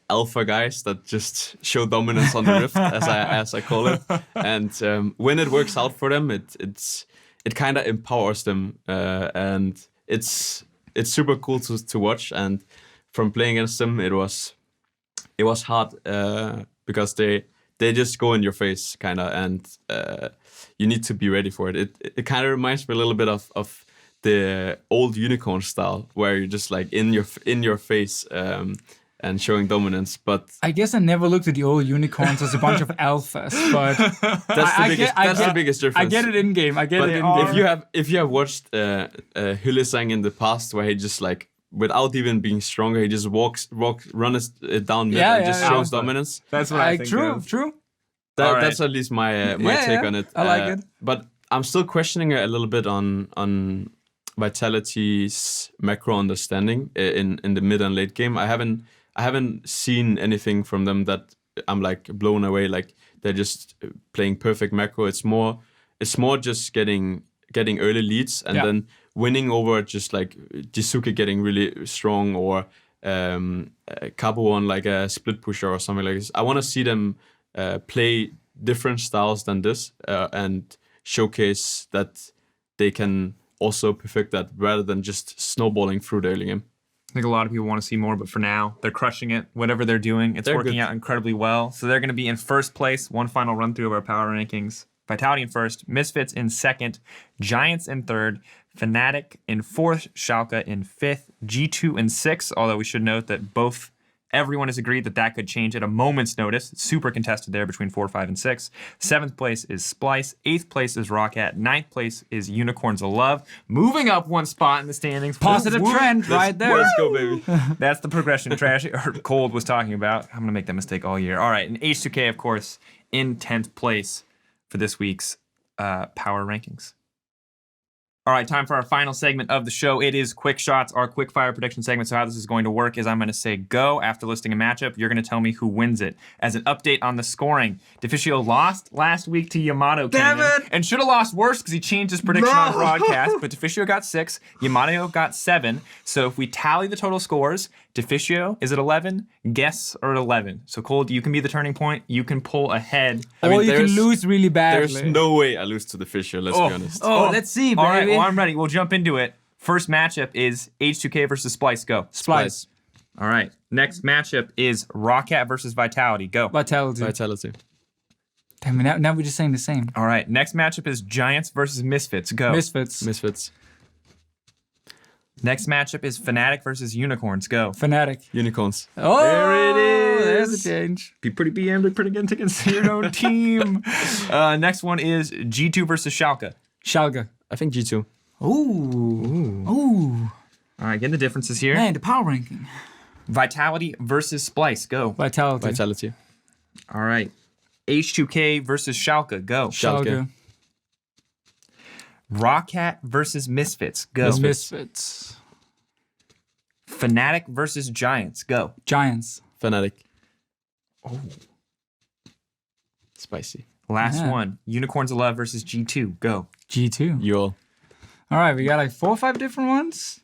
alpha guys that just show dominance on the Rift, as I call it. And when it works out for them, it kind of empowers them, and it's super cool to watch. And from playing against them, it was hard because they just go in your face kind of, and you need to be ready for it. It kind of reminds me a little bit of the old Unicorn style, where you're just like in your face and showing dominance. But I guess I never looked at the old Unicorns as a bunch of alphas, but that's the biggest difference. I get it in game. If you have watched Hylissang in the past, where he just like, without even being stronger, he just runs it down mid and just shows dominance. That's what I think. True. That's at least my take on it. I like it. But I'm still questioning a little bit on Vitality's macro understanding in the mid and late game. I haven't seen anything from them that I'm like blown away. Like they're just playing perfect macro. It's more just getting early leads and then winning over just like Jisuke getting really strong, or Cabo on like a split pusher or something like this. I want to see them play different styles than this and showcase that they can also perfect that rather than just snowballing through the early game. I think a lot of people want to see more, but for now, they're crushing it. Whatever they're doing, it's working out incredibly well. So they're going to be in first place. One final run through of our power rankings. Vitality in first, Misfits in second, Giants in third, Fnatic in fourth, Schalke in fifth, G2 in sixth, although we should note that everyone has agreed that could change at a moment's notice. It's super contested there between 4, 5, and 6. 7th place is Splice. 8th place is Roccat. 9th place is Unicorns of Love. Moving up one spot in the standings. Positive trend right there. Let's go, baby. That's the progression Kold was talking about. I'm going to make that mistake all year. All right, and H2K, of course, in 10th place for this week's Power Rankings. All right, time for our final segment of the show. It is Quickshots, our quick fire prediction segment. So how this is going to work is I'm going to say go after listing a matchup. You're going to tell me who wins it. As an update on the scoring, Deficio lost last week to Yamato Cannon, and should have lost worse because he changed his prediction on broadcast. But Deficio got 6, Yamato got 7. So if we tally the total scores, Deficio is at 11, guests are at 11. So Kold, you can be the turning point. You can pull ahead. Or you can lose really badly. There's no way I lose to Deficio, let's be honest. Let's see, baby. All right, well, I'm ready. We'll jump into it. First matchup is H2K versus Splice. Go. Splice. All right. Next matchup is Roccat versus Vitality. Go. Vitality. Damn, now we're just saying the same. All right. Next matchup is Giants versus Misfits. Go. Misfits. Next matchup is Fnatic versus Unicorns. Go. Fnatic. Unicorns. Oh, there it is. There's a change. Be pretty against your own team. Next one is G2 versus Schalke. Schalke. I think G2. Ooh. All right, getting the differences here. Man, the power ranking. Vitality versus Splice. Go. Vitality. All right. H2K versus Schalke. Go. Schalke. Roccat versus Misfits. Go. Misfits. Fnatic versus Giants. Go. Giants. Fnatic. Oh. Spicy. Last one. Unicorns of Love versus G2. Go. G2. UoL. All right, we got like 4 or 5 different ones.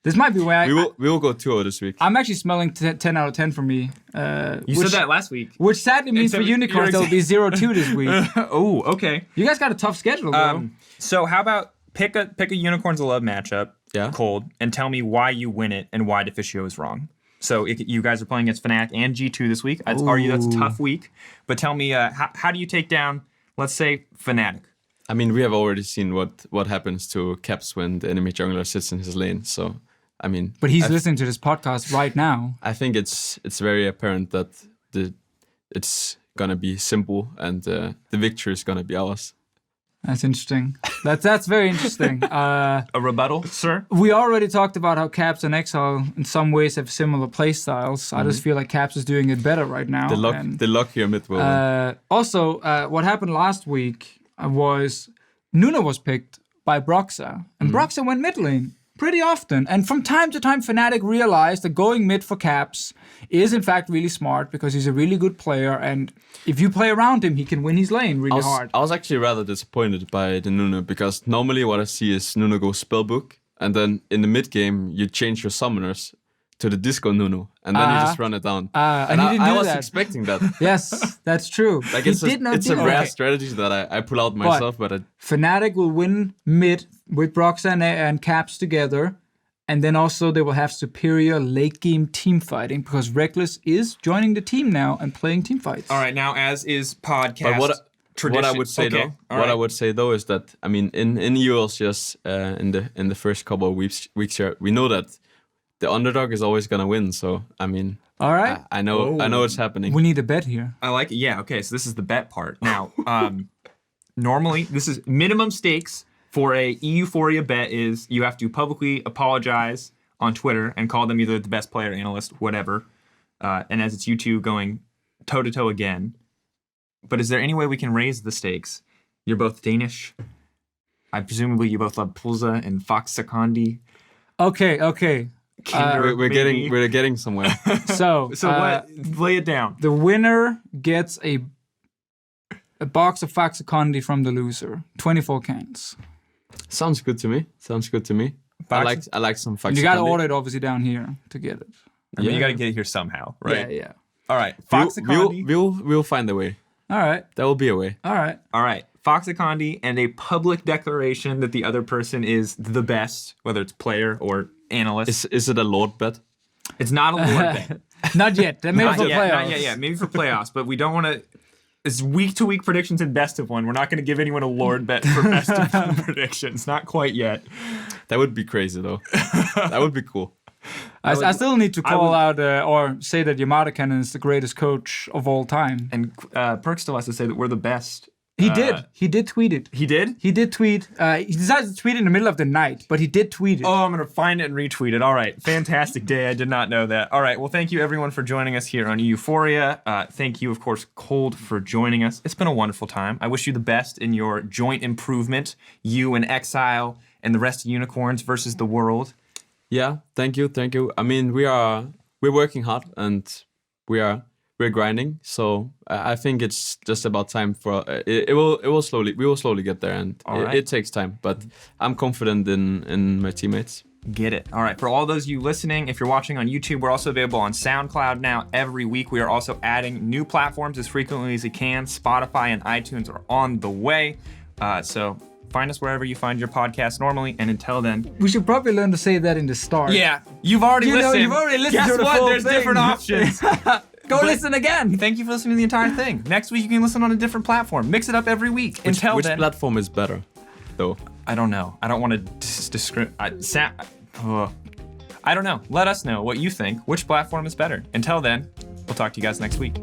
This might be where we will go 2-0 this week. I'm actually smelling 10 out of 10 for me. You said that last week. Which sadly means for Unicorns there'll be 0-2 this week. Oh, okay. You guys got a tough schedule, though. So how about pick a Unicorns of Love matchup, Kold, and tell me why you win it and why Deficio is wrong. So you guys are playing against Fnatic and G2 this week. I'd argue that's a tough week. But tell me, how do you take down, let's say, Fnatic? I mean, we have already seen what happens to Caps when the enemy jungler sits in his lane. So, I mean... But he's listening to this podcast right now. I think it's very apparent that it's going to be simple and the victory is going to be ours. That's interesting. That's very interesting. A rebuttal, sir? We already talked about how Caps and Exileh in some ways have similar play styles. I just feel like Caps is doing it better right now. The luck here mid will win. Also, what happened last week was Nuna was picked by Broxa, and Broxa went mid lane pretty often. And from time to time, Fnatic realized that going mid for Caps is in fact really smart because he's a really good player, and if you play around him, he can win his lane really hard. I was actually rather disappointed by the Nuna because normally what I see is Nuna go spellbook, and then in the mid game you change your summoners to the disco Nunu, and then you just run it down. And he didn't I do was that. expecting that. Yes, that's true. Like He it's did not it's do a that. rare Okay. strategy that I pull out myself, but Fnatic will win mid with Brox and Caps together, and then also they will have superior late game team fighting because Reckless is joining the team now and playing team fights. All right, now as is podcast. But tradition. What I would say Okay, though, all what I right. would say though is that I mean in UoL's just in the first couple of weeks here, we know that the underdog is always gonna win. So I mean, All right, I know it's happening. we need a bet here. I like it. Yeah, okay, so this is the bet part. Now, normally, this is minimum stakes for a EUphoria bet is you have to publicly apologize on Twitter and call them either the best player, analyst, whatever. And as it's you two going toe-to-toe again. But is there any way we can raise the stakes? You're both Danish. Presumably you both love Pulsa and Fox Sakandi. Okay. We're getting somewhere. So what? Lay it down. the winner gets a box of Faxacondi from the loser, 24 cans. Sounds good to me. I like some facts. And you got to order it obviously down here to get it. I mean, you got to get it here somehow, right? Yeah. All right, Fox Sakandi. We'll find a way. All right. There will be a way. All right. Fox Sakandi and a public declaration that the other person is the best, whether it's player or analyst. Is it a Lord bet? It's not a Lord bet. Not yet. That maybe Not for yet, playoffs. not yet, yeah. Maybe for playoffs, but we don't want to. It's week-to-week predictions and best of one. We're not going to give anyone a Lord bet for best of one predictions. Not quite yet. That would be crazy though. That would be cool. I still need to call out or say that Yamada Cannon is the greatest coach of all time. And Perk still has to say that we're the best. He did. He did tweet it. He did? He did tweet. He decided to tweet in the middle of the night, but he did tweet it. Oh, I'm going to find it and retweet it. All right. Fantastic day. I did not know that. All right. Well, thank you, everyone, for joining us here on EUphoria. Thank you, of course, Kold, for joining us. It's been a wonderful time. I wish you the best in your joint improvement, you and Exileh and the rest of Unicorns versus the world. Yeah, thank you. I mean, we're working hard and we're grinding. So I think it's just about time for we will slowly get there, and it takes time. But I'm confident in my teammates. Get it. All right. For all those of you listening, if you're watching on YouTube, we're also available on SoundCloud now every week. We are also adding new platforms as frequently as we can. Spotify and iTunes are on the way. So find us wherever you find your podcast normally. And until then, We should probably learn to say that in the start. yeah, you've already listened. You've already listened Guess to the what? full There's thing. different options. Go But- listen again. Thank you for listening to the entire thing. Next week, you can listen on a different platform. Mix it up every week. Until Which then, platform is better, though? I don't know. I don't want to discriminate. I don't know. Let us know what you think. Which platform is better? Until then, we'll talk to you guys next week.